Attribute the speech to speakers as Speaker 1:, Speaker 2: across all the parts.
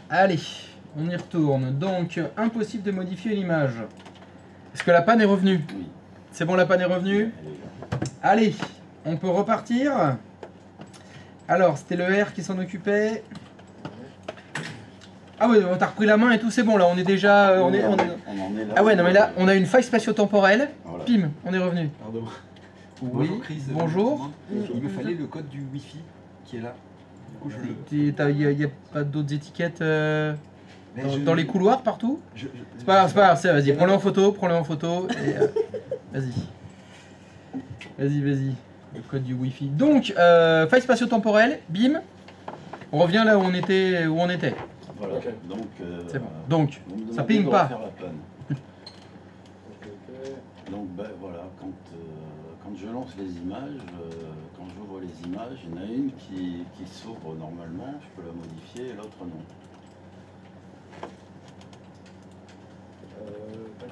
Speaker 1: Allez, on y retourne. Donc, impossible de modifier l'image. Est-ce que la panne est revenue?
Speaker 2: Oui.
Speaker 1: C'est bon, la panne est revenue? Allez, on peut repartir. Alors, c'était le R qui s'en occupait. Ah oui, t'as repris la main et tout, c'est bon là, on est déjà...
Speaker 2: On en est là.
Speaker 1: Ah ouais, non mais là, on a une faille spatio-temporelle.
Speaker 2: Voilà.
Speaker 1: Pim, on est revenu.
Speaker 3: Pardon.
Speaker 1: Oui,
Speaker 3: Bonjour Chris.
Speaker 1: bonjour.
Speaker 3: Il me fallait le code du Wi-Fi qui est là. Du coup,
Speaker 1: Il n'y a pas d'autres étiquettes
Speaker 3: Mais
Speaker 1: dans les couloirs partout?
Speaker 3: C'est
Speaker 1: C'est pas grave, vas-y, prends-le en photo, et vas-y. Vas-y, le code du Wi-Fi. Donc, faille spatio-temporelle, bim. On revient là où on était.
Speaker 2: Voilà.
Speaker 3: Ok.
Speaker 2: Donc,
Speaker 1: C'est bon. Donc,
Speaker 2: vous me
Speaker 1: ça
Speaker 2: demandez
Speaker 1: ping
Speaker 2: de
Speaker 1: pas.
Speaker 2: refaire la panne. Donc ben voilà, quand je lance les images, quand j'ouvre les images, il y en a une qui s'ouvre normalement, je peux la modifier et l'autre non.
Speaker 3: Tac.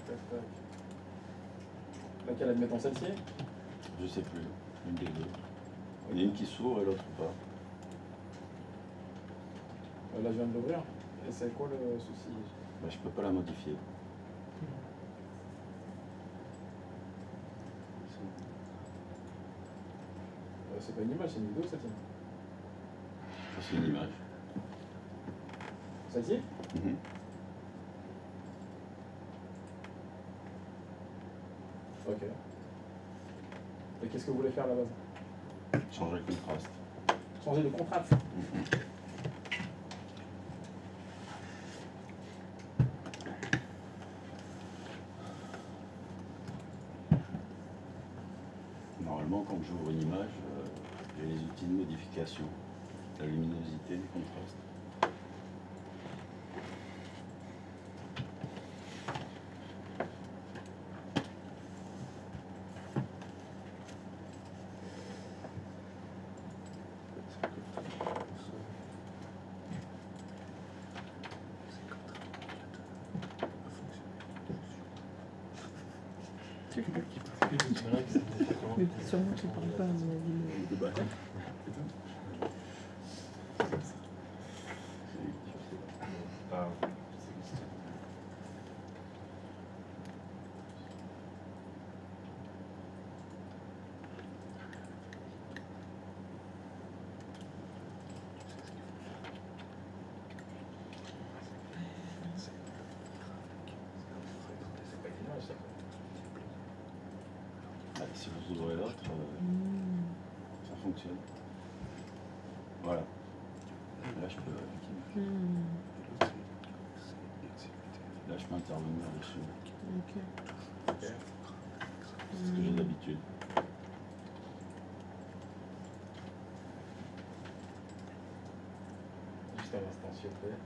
Speaker 3: Laquelle, admettons celle-ci?
Speaker 2: Je sais plus, une des deux. Il y en a une qui s'ouvre et l'autre pas.
Speaker 3: Là, je viens de l'ouvrir. Et c'est quoi le souci?
Speaker 2: Ben, je peux pas la modifier.
Speaker 3: C'est pas une image, c'est une vidéo, celle-ci.
Speaker 2: C'est une image.
Speaker 3: Celle-ci?
Speaker 2: Mhm.
Speaker 3: Ok. Et qu'est-ce que vous voulez faire à la base?
Speaker 2: Changer le contraste.
Speaker 3: Changer le contraste.
Speaker 2: Normalement, quand j'ouvre une image, j'ai les outils de modification, la luminosité, le contraste.
Speaker 4: Mais sûrement tu parles pas à mon avis.
Speaker 2: Si vous ouvrez l'autre, ça fonctionne. Voilà. Là, je peux. Là, je peux intervenir dessus.
Speaker 4: Ok.
Speaker 2: C'est ce que j'ai d'habitude.
Speaker 3: Juste un instant, s'il vous plaît.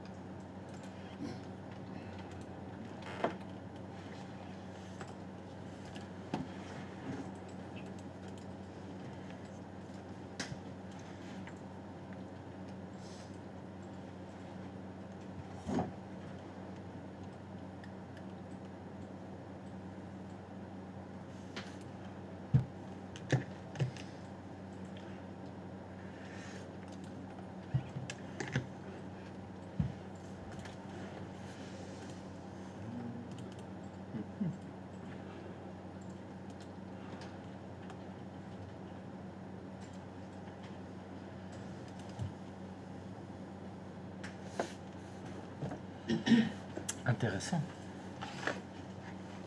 Speaker 1: Intéressant.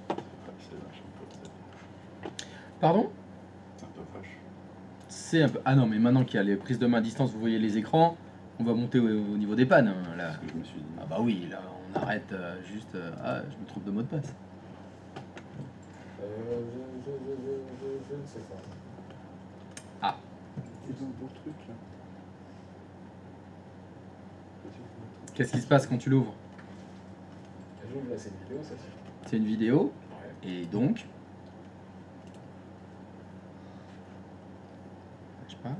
Speaker 2: C'est vache un peu.
Speaker 1: Pardon?
Speaker 2: C'est un peu vache.
Speaker 1: C'est un peu... Ah non, mais maintenant qu'il y a les prises de main à distance, vous voyez les écrans, on va monter au niveau des pannes. Hein, là.
Speaker 2: C'est ce que je me suis dit.
Speaker 1: Ah bah oui, là, on arrête juste... Ah, je me trompe de mot de passe.
Speaker 3: Je ne sais pas.
Speaker 1: Ah.
Speaker 2: Ils ont d'autres trucs là.
Speaker 1: Qu'est-ce qui se passe quand tu l'ouvres?
Speaker 3: J'ouvre là, c'est une vidéo, ça.
Speaker 1: C'est une vidéo,
Speaker 3: Ouais.
Speaker 1: et donc... Je sais pas.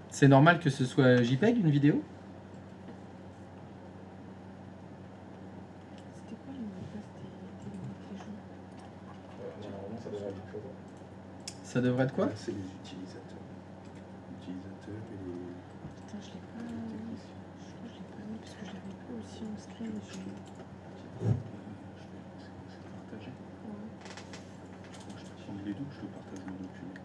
Speaker 1: C'est normal que ce soit JPEG, une vidéo?
Speaker 4: C'était quoi le mot de passe des jour?
Speaker 3: Normalement, ça devrait être une photo.
Speaker 1: Ça devrait être quoi?
Speaker 2: C'est les utilisateurs. Utilisateurs et les.
Speaker 4: Putain, je l'ai pas. Je crois que je l'ai pas mis parce que je l'avais Si on screen, je...
Speaker 5: C'est partagé.
Speaker 4: Ouais.
Speaker 5: On est les deux, je te partage le document.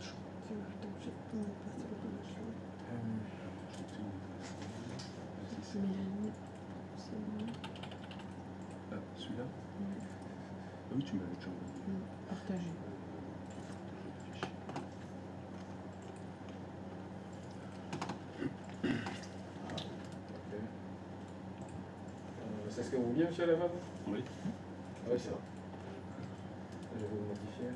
Speaker 4: Je crois que putain, j'ai pas passé le document.
Speaker 5: Je sais, on est passé.
Speaker 4: Mélanie, c'est moi.
Speaker 5: Ah, celui-là?
Speaker 4: Ouais.
Speaker 5: Ah oui, tu m'avais déjà envoyé.
Speaker 4: Partagé.
Speaker 3: C'est ce que vous vouliez, monsieur Laval?
Speaker 2: Oui.
Speaker 3: Ah oui, c'est vrai. Je vais vous le modifier.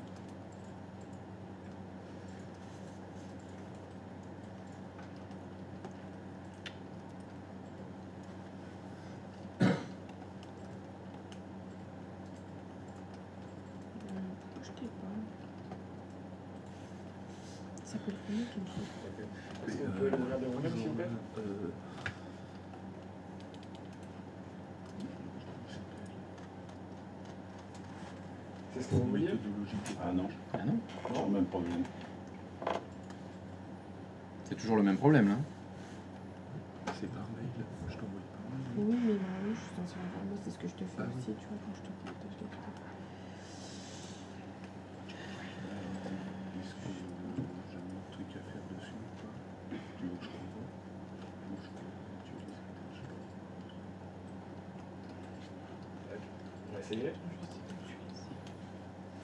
Speaker 4: Je t'ai pas. Ça peut le premier qui me faut.
Speaker 3: Est-ce que vous pouvez l'ouvrir de vous-même, s'il vous plaît? C'est ce que vous vouliez?
Speaker 2: Ah non,
Speaker 1: Ah non,
Speaker 2: toujours le même problème.
Speaker 1: c'est toujours le même problème là.
Speaker 5: C'est par mail, je t'envoie par mail.
Speaker 4: Oui, mais normalement, je suis censée avoir moi, c'est ce que je te fais
Speaker 5: Ah oui.
Speaker 4: aussi, tu vois, quand je te partage les trucs.
Speaker 5: Est-ce que j'ai un autre truc à faire dessus ou pas? Tu veux que je renvoie? Ou je peux utiliser je sais pas.
Speaker 3: On va essayer.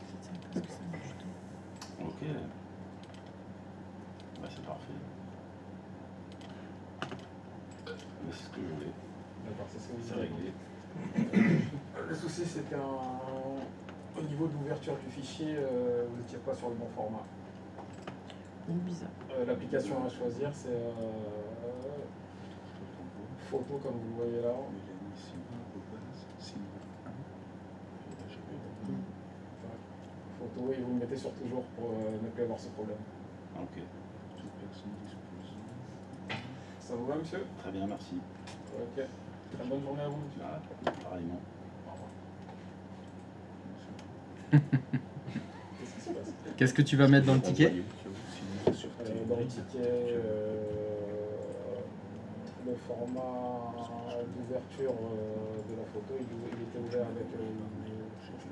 Speaker 4: C'est ça, parce que ça marche tout.
Speaker 2: Ok. Bah, c'est parfait. Mais c'est ce que je voulais.
Speaker 3: D'accord, c'est ce que vous
Speaker 2: C'est
Speaker 3: voulez.
Speaker 2: réglé.
Speaker 3: Le souci, c'est qu'au niveau de l'ouverture du fichier, vous n'étiez pas sur le bon format.
Speaker 4: Donc bizarre.
Speaker 3: L'application à choisir, c'est photo, comme vous le voyez là.
Speaker 5: Mélanie Simon, Simon 1. Et là, j'avais
Speaker 3: Photo, et vous le mettez sur toujours pour ne plus avoir ce problème.
Speaker 2: Ok.
Speaker 5: toute personne disposant.
Speaker 3: Ça vous va, monsieur?
Speaker 2: Très bien, merci.
Speaker 3: Ok. Très bonne journée à vous, monsieur.
Speaker 2: Ah, pareillement.
Speaker 3: Au revoir. Qu'est-ce qui se passe?
Speaker 1: Qu'est-ce que tu vas mettre dans le ticket?
Speaker 3: Dans le ticket, le format d'ouverture de la photo, il était ouvert avec le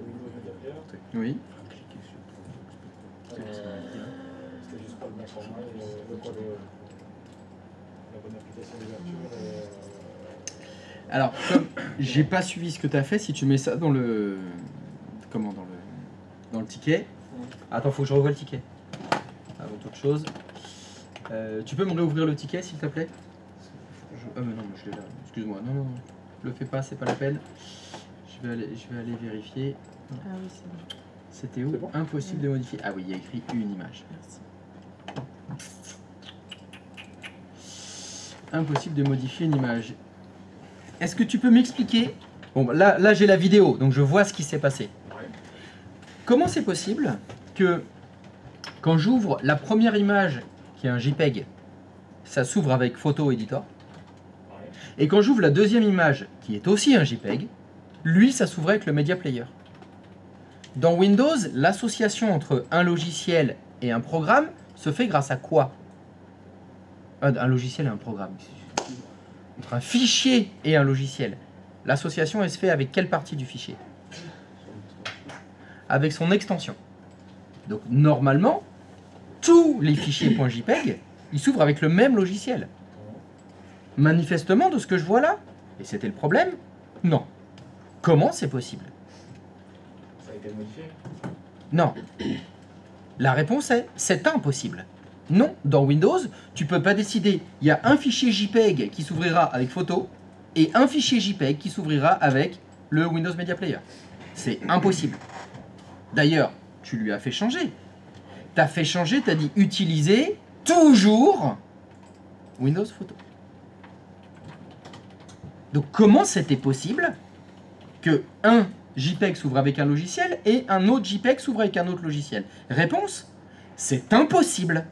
Speaker 3: Windows Media Player.
Speaker 1: Oui.
Speaker 5: Cliquer sur
Speaker 3: C'était juste pas le bon format, la bonne application d'ouverture.
Speaker 1: Alors, comme j'ai pas suivi ce que tu as fait, si tu mets ça dans le. Comment dans le ticket. Attends, faut que je revoie le ticket. Avant toute chose. Tu peux me réouvrir le ticket, s'il te plaît? Ah, mais non, mais je l'ai là. Excuse-moi. Non, non, le fais pas, c'est pas la peine. Je vais aller vérifier.
Speaker 4: Ah oui, c'est bon.
Speaker 1: C'était où?
Speaker 3: C'est bon?
Speaker 1: Impossible de modifier. Ah oui, il y a écrit une image.
Speaker 4: Merci.
Speaker 1: Impossible de modifier une image. Est-ce que tu peux m'expliquer? Bon, là j'ai la vidéo, donc je vois ce qui s'est passé.
Speaker 3: Ouais.
Speaker 1: Comment c'est possible que quand j'ouvre la première image qui est un JPEG, ça s'ouvre avec Photo Editor,
Speaker 3: Ouais.
Speaker 1: et quand j'ouvre la deuxième image qui est aussi un JPEG, lui ça s'ouvre avec le Media Player? Dans Windows, l'association entre un logiciel et un programme se fait grâce à quoi? Un logiciel et un programme. Entre un fichier et un logiciel. L'association, elle se fait avec quelle partie du fichier? Avec son extension. Donc normalement, tous les fichiers .jpeg, ils s'ouvrent avec le même logiciel. Manifestement, de ce que je vois là, et c'était le problème, non. Comment c'est possible?
Speaker 3: Ça a été modifié?
Speaker 1: Non. La réponse est, c'est impossible. Non, dans Windows, tu peux pas décider. Il y a un fichier JPEG qui s'ouvrira avec photo et un fichier JPEG qui s'ouvrira avec le Windows Media Player. C'est impossible. D'ailleurs, tu lui as fait changer. Tu as fait changer, tu as dit utiliser toujours Windows Photo. Donc comment c'était possible que un JPEG s'ouvre avec un logiciel et un autre JPEG s'ouvre avec un autre logiciel? Réponse, c'est impossible.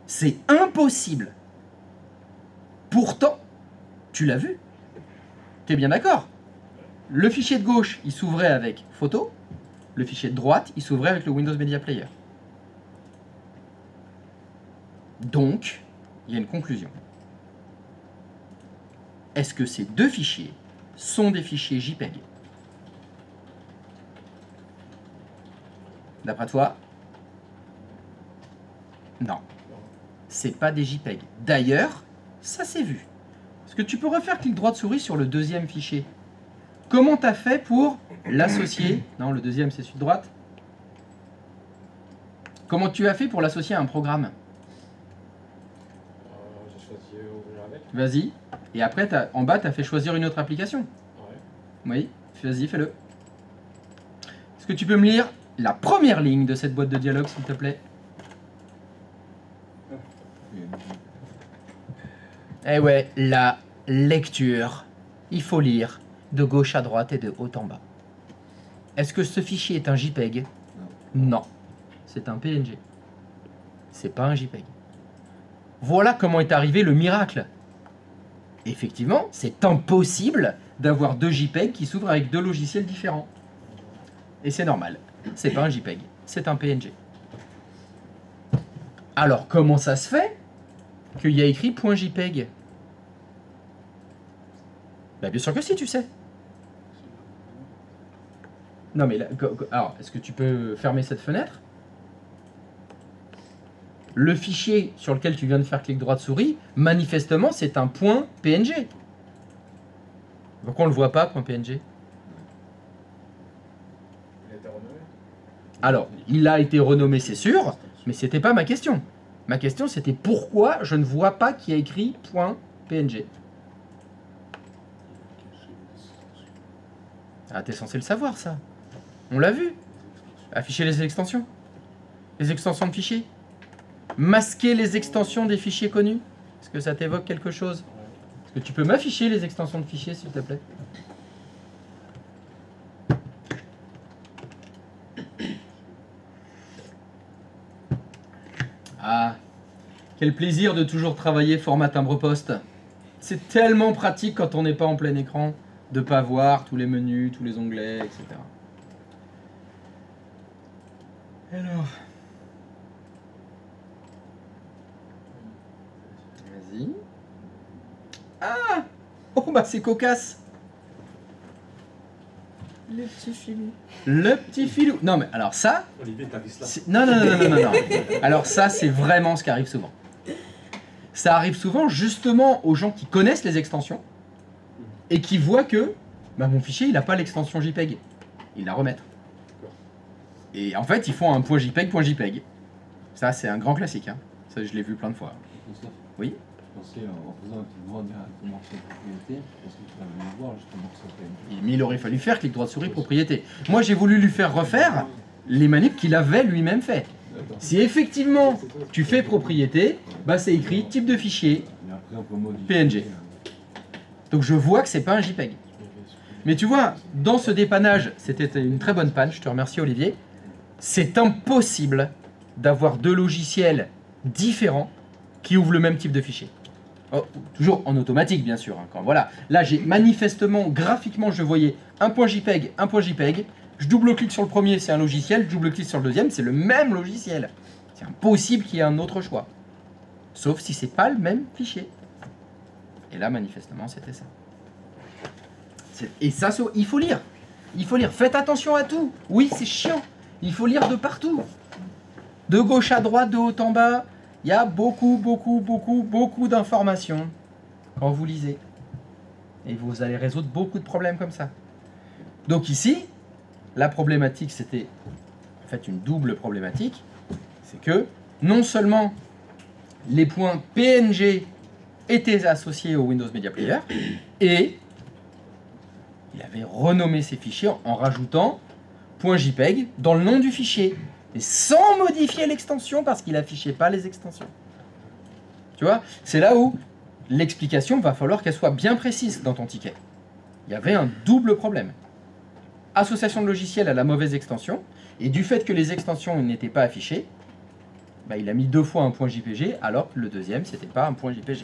Speaker 1: C'est impossible. Pourtant, tu l'as vu. Tu es bien d'accord? Le fichier de gauche, il s'ouvrait avec photo. Le fichier de droite, il s'ouvrait avec le Windows Media Player. Donc, il y a une conclusion. est-ce que ces deux fichiers sont des fichiers JPEG? D'après toi? Non. C'est pas des JPEG. D'ailleurs, ça s'est vu. Est-ce que tu peux refaire clic droit de souris sur le deuxième fichier? Comment tu as fait pour l'associer? Non, le deuxième, c'est celui de droite. Comment tu as fait pour l'associer à un programme?
Speaker 3: J'ai choisi ouvrir avec.
Speaker 1: Vas-y. Et après, en bas, tu as fait choisir une autre application.
Speaker 3: Ouais.
Speaker 1: Oui, vas-y, fais-le. Est-ce que tu peux me lire la première ligne de cette boîte de dialogue, s'il te plaît? Eh ouais, la lecture. Il faut lire de gauche à droite et de haut en bas. Est-ce que ce fichier est un JPEG? Non. C'est un PNG. C'est pas un JPEG. Voilà comment est arrivé le miracle. Effectivement, c'est impossible d'avoir deux JPEG qui s'ouvrent avec deux logiciels différents. Et c'est normal. C'est pas un JPEG, c'est un PNG. Alors, comment ça se fait qu'il y a écrit .jpeg? Bah, bien sûr que si, tu sais. Non, mais là, alors, est-ce que tu peux fermer cette fenêtre? Le fichier sur lequel tu viens de faire clic droit de souris, manifestement, c'est un .png. Pourquoi on le voit pas, .png?
Speaker 3: Il a été renommé.
Speaker 1: Alors, il a été renommé, c'est sûr, mais c'était pas ma question. Ma question, c'était pourquoi je ne vois pas qu'il y a écrit .png. Ah, t'es censé le savoir, ça. On l'a vu. Afficher les extensions. Les extensions de fichiers. Masquer les extensions des fichiers connus. Est-ce que ça t'évoque quelque chose? Est-ce que tu peux m'afficher les extensions de fichiers, s'il te plaît? Ah, quel plaisir de toujours travailler format timbre-poste. C'est tellement pratique quand on n'est pas en plein écran de ne pas voir tous les menus, tous les onglets, etc. Alors... Vas-y. Ah! Oh bah c'est cocasse!
Speaker 4: Le petit filou.
Speaker 1: Le petit filou. Non mais alors ça...
Speaker 5: Olivier, t'as vu cela?
Speaker 1: Non, non, non, non, non, non. Alors ça, c'est vraiment ce qui arrive souvent. Ça arrive souvent justement aux gens qui connaissent les extensions et qui voient que bah, mon fichier, il n'a pas l'extension JPEG. Ils la remettent. Et en fait, ils font un .jpeg. Ça, c'est un grand classique. Hein. Ça, je l'ai vu plein de fois.
Speaker 6: Christophe,
Speaker 1: Oui.
Speaker 6: je pensais en faisant un petit droit directement sur propriété, parce que tu vas venir voir justement que ça fait
Speaker 1: Mais il aurait fallu faire clic droit de souris propriété. Moi, j'ai voulu lui faire refaire les manips qu'il avait lui-même fait. Si effectivement tu fais propriété, bah c'est écrit type de fichier.
Speaker 6: Et après, on peut modifier,
Speaker 1: PNG. Donc je vois que c'est pas un JPEG. Mais tu vois, dans ce dépannage, c'était une très bonne panne, je te remercie Olivier. C'est impossible d'avoir deux logiciels différents qui ouvrent le même type de fichier. Oh, toujours en automatique bien sûr. Hein, quand, voilà. Là j'ai manifestement, graphiquement, je voyais un .jpeg, un .jpeg. Je double-clique sur le premier, c'est un logiciel. Je double-clique sur le deuxième, c'est le même logiciel. C'est impossible qu'il y ait un autre choix. Sauf si c'est pas le même fichier. Et là, manifestement, c'était ça. Et ça, il faut lire. Il faut lire. Faites attention à tout. Oui, c'est chiant. Il faut lire de partout. De gauche à droite, de haut en bas. Il y a beaucoup d'informations quand vous lisez. Et vous allez résoudre beaucoup de problèmes comme ça. Donc ici, la problématique, c'était en fait une double problématique. C'est que non seulement les points PNG étaient associés au Windows Media Player, et il avait renommé ces fichiers en rajoutant .jpeg dans le nom du fichier, et sans modifier l'extension parce qu'il affichait pas les extensions. Tu vois, c'est là où l'explication va falloir qu'elle soit bien précise dans ton ticket. Il y avait un double problème. Association de logiciels à la mauvaise extension, et du fait que les extensions n'étaient pas affichées, bah, il a mis deux fois un .jpg, alors que le deuxième, c'était pas un .jpg.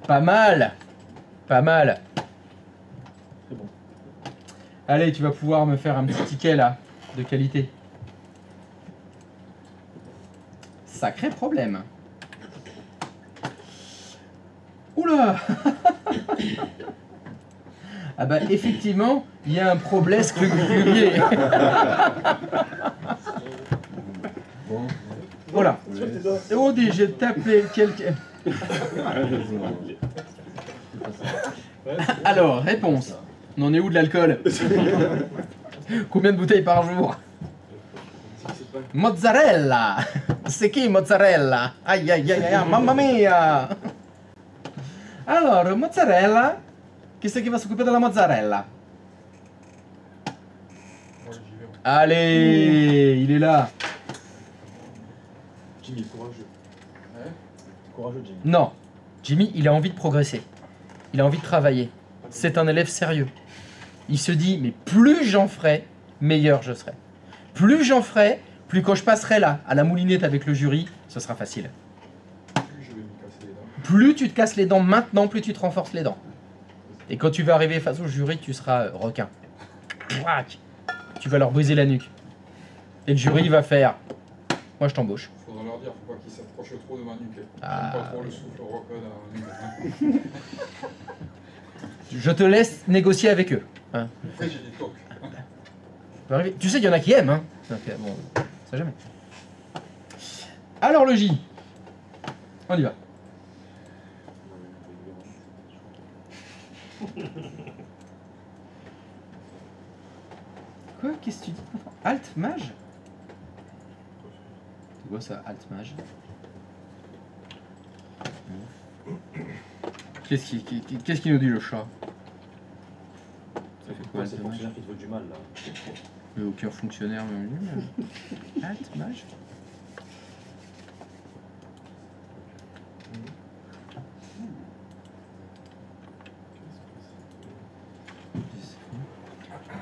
Speaker 1: Pas mal. Pas mal. C'est bon. Allez, tu vas pouvoir me faire un petit ticket, là, de qualité. Sacré problème. Oula. Ah bah effectivement, il y a un problème régulier.
Speaker 6: Bon,
Speaker 1: Voilà. Oh, j'ai tapé quelqu'un. Alors, réponse. On en est où de l'alcool? Combien de bouteilles par jour? Mozzarella. C'est qui mozzarella? Aïe aïe aïe aïe, mamma mia. Alors, mozzarella. Chi c'est qui va s'occuper de la mozzarella?
Speaker 3: Moi, j'y vais.
Speaker 1: Allez, il est là.
Speaker 7: Jimmy, courageux.
Speaker 3: Ouais.
Speaker 7: Courageux, Jimmy.
Speaker 1: Non, Jimmy, il a envie de progresser. Il a envie de travailler. C'est un élève sérieux. Il se dit, mais plus j'en ferai, meilleur je serai. Plus j'en ferai, plus quand je passerai là, à la moulinette avec le jury, ce sera facile.
Speaker 3: Plus je vais me casser les dents.
Speaker 1: Plus tu te casses les dents maintenant, plus tu te renforces les dents. Et quand tu vas arriver face au jury, tu seras requin. Pouac. Tu vas leur briser la nuque. Et le jury va faire, moi je t'embauche.
Speaker 3: Faudra leur dire, faut pas qu'ils s'approchent trop de ma nuque.
Speaker 1: Ah,
Speaker 3: J'aime pas trop le
Speaker 1: oui.
Speaker 3: souffle rock dans la nuque.
Speaker 1: Je te laisse négocier avec eux. Hein.
Speaker 3: Après, j'ai des tocs.
Speaker 1: Ça va arriver. Tu sais qu'il y en a qui aiment, hein. Donc, bon, on sait jamais. Alors le J. On y va. Quoi? Qu'est-ce que tu dis? Alt mage? C'est quoi ça, alt mage? Qu'est-ce qu'il nous dit le chat? Ça fait quoi,
Speaker 7: C'est
Speaker 1: alt
Speaker 7: le
Speaker 1: mage?
Speaker 7: fonctionnaire qui te veut du mal, là.
Speaker 1: Mais aucun fonctionnaire, mais alt mage?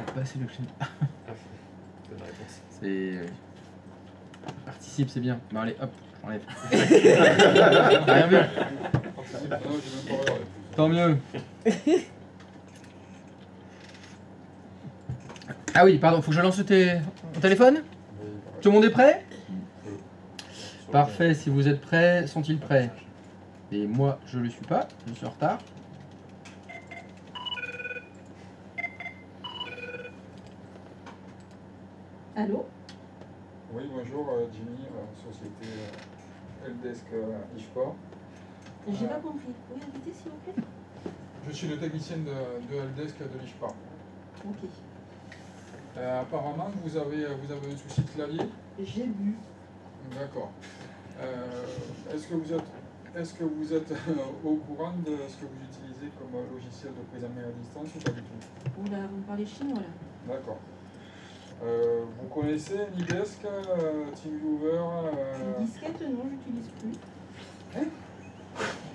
Speaker 1: Pourquoi sélectionner?
Speaker 7: C'est la réponse.
Speaker 1: C'est. Participe, c'est bien. Bon, allez, hop, j'enlève. T'as rien vu?
Speaker 3: Non, j'ai même pas regardé.
Speaker 1: Tant mieux. Ah oui, pardon, faut que je lance ton téléphone? Tout le monde est prêt? Parfait, si vous êtes prêts, sont-ils prêts? Et moi, je le suis pas, je suis en retard.
Speaker 4: Allô?
Speaker 3: Oui, bonjour, Jimmy, société Helpdesk Ishport.
Speaker 4: J'ai pas compris. Vous pouvez répéter s'il vous plaît?
Speaker 3: Je suis le technicien de Helpdesk de l'Ishport.
Speaker 4: Ok.
Speaker 3: Apparemment, vous avez un souci de clavier.
Speaker 4: J'ai bu.
Speaker 3: D'accord. Est-ce que vous êtes au courant de ce que vous utilisez comme logiciel de prise en main à distance ou pas du tout?
Speaker 4: Oula, vous me parlez chinois là.
Speaker 3: D'accord. Vous connaissez Anydesk, TeamViewer
Speaker 4: Les disquettes, non, j'utilise plus.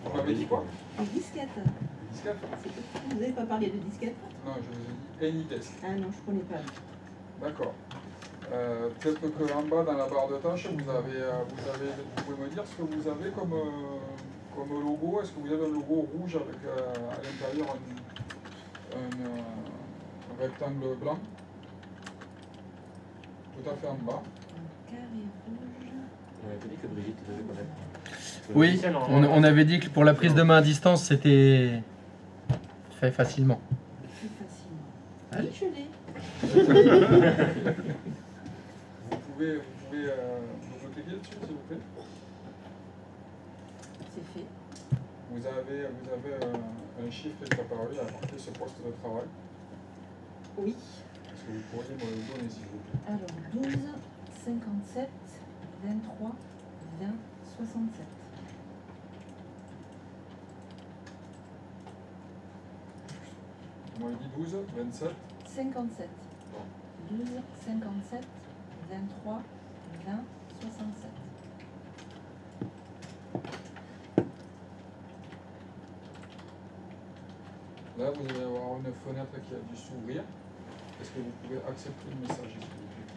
Speaker 3: Vous m'avez dit quoi?
Speaker 4: Les disquettes.
Speaker 3: Disquette?
Speaker 4: Vous n'avez pas parlé de disquettes?
Speaker 3: Non, je vous ai dit Anydesk.
Speaker 4: Ah non, je connais pas.
Speaker 3: D'accord. Peut-être que en bas dans la barre de tâches, vous pouvez me dire ce que vous avez comme logo. Est-ce que vous avez un logo rouge avec à l'intérieur un rectangle blanc? Tout à fait en bas.
Speaker 4: Un carré rouge.
Speaker 7: On avait dit que Brigitte devait connaître.
Speaker 1: Oui, on avait dit que pour la prise de main à distance, c'était fait facilement.
Speaker 4: Plus facilement.
Speaker 1: Allez.
Speaker 4: Oui, je l'ai.
Speaker 3: Vous pouvez vous cliquer dessus, s'il vous plaît.
Speaker 4: C'est fait.
Speaker 3: Vous avez un chiffre qui est apparu à marquer ce poste de travail.
Speaker 4: Oui.
Speaker 3: Est-ce que vous pourriez me le donner, s'il vous plaît?
Speaker 4: Alors, 12, 57, 23, 20, 67.
Speaker 3: Vous m'avez dit 12, 27.
Speaker 4: 57. 12, 57, 23, 20, 67.
Speaker 3: Là, vous allez avoir une fenêtre qui a dû s'ouvrir. Est-ce que vous pouvez accepter le message, s'il vous plaît?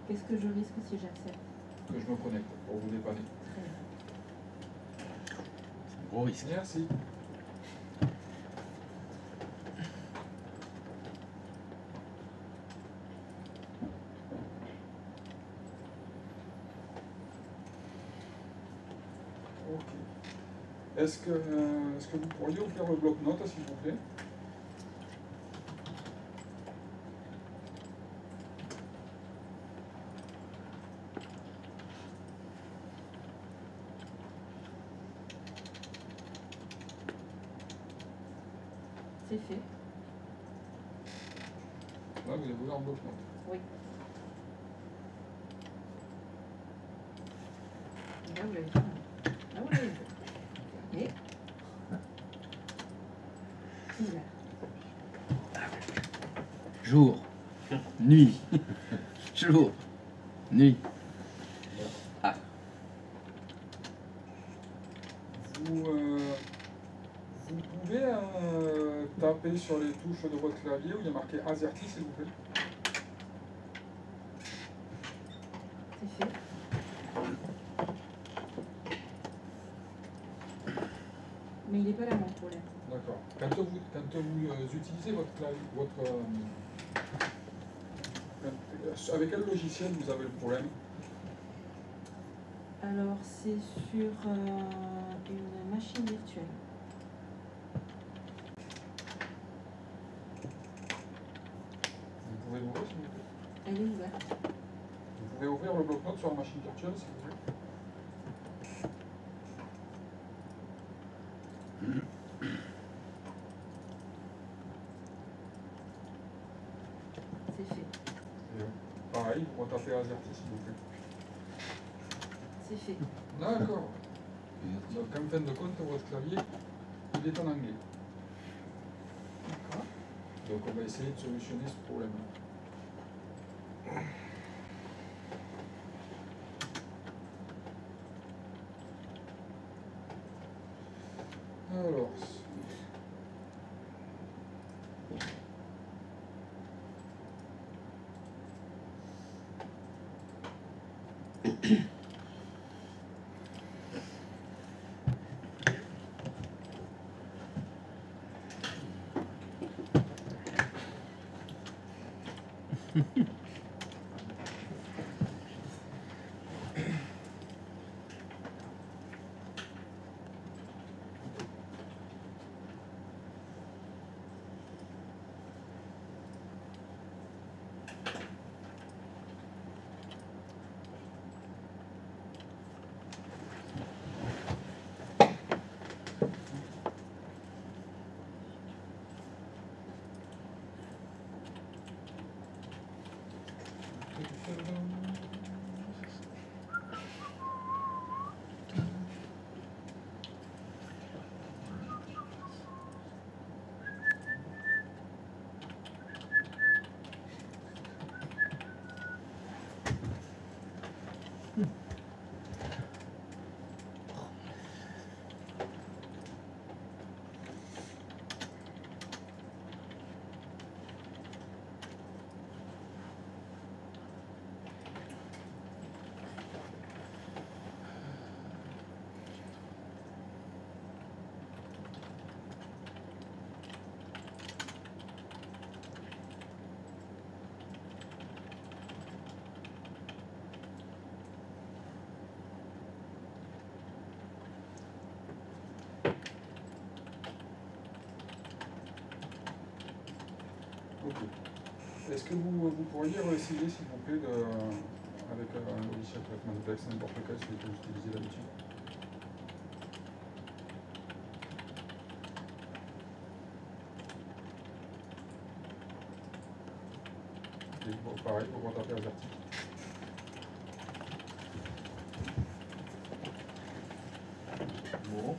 Speaker 4: Qu'est-ce que je risque si j'accepte?
Speaker 3: Que je me connecte pour vous dépanner.
Speaker 4: Très bien.
Speaker 1: Gros risque.
Speaker 3: Merci. Ok. Est-ce que vous pourriez ouvrir le bloc-notes, s'il vous plaît?
Speaker 4: C'est fait.
Speaker 3: Là, vous avez ouvert un bloc-notes.
Speaker 4: Oui. Là, vous l'avez fait. Là, vous l'avez fait. Et là.
Speaker 1: Jour, nuit, jour, nuit. Ah,
Speaker 3: Vous pouvez taper sur les touches de votre clavier où il y a marqué AZERTY, s'il vous plaît?
Speaker 4: C'est fait. Mais il n'est pas là, mon problème.
Speaker 3: D'accord. Quand vous utilisez votre clavier, avec quel logiciel vous avez le problème?
Speaker 4: Alors, c'est sur une machine virtuelle.
Speaker 3: Vous pouvez l'ouvrir, s'il vous plaît?
Speaker 4: Elle est ouverte.
Speaker 3: Vous pouvez ouvrir le bloc-notes sur la machine virtuelle, s'il vous plaît?
Speaker 4: C'est fait.
Speaker 3: Et, pareil, vous retapez AZERTY, s'il vous plaît.
Speaker 4: C'est fait.
Speaker 3: D'accord. Donc, en fin de compte, votre clavier, il est en anglais.
Speaker 4: D'accord.
Speaker 3: Donc, on va essayer de solutionner ce problème. Alors, ok. Est-ce que vous pourriez essayer, s'il vous plaît, avec un logiciel de traitement de texte, n'importe lequel, celui que vous utilisez d'habitude? Et bon, pareil, pour retaper AZERTY. Bon.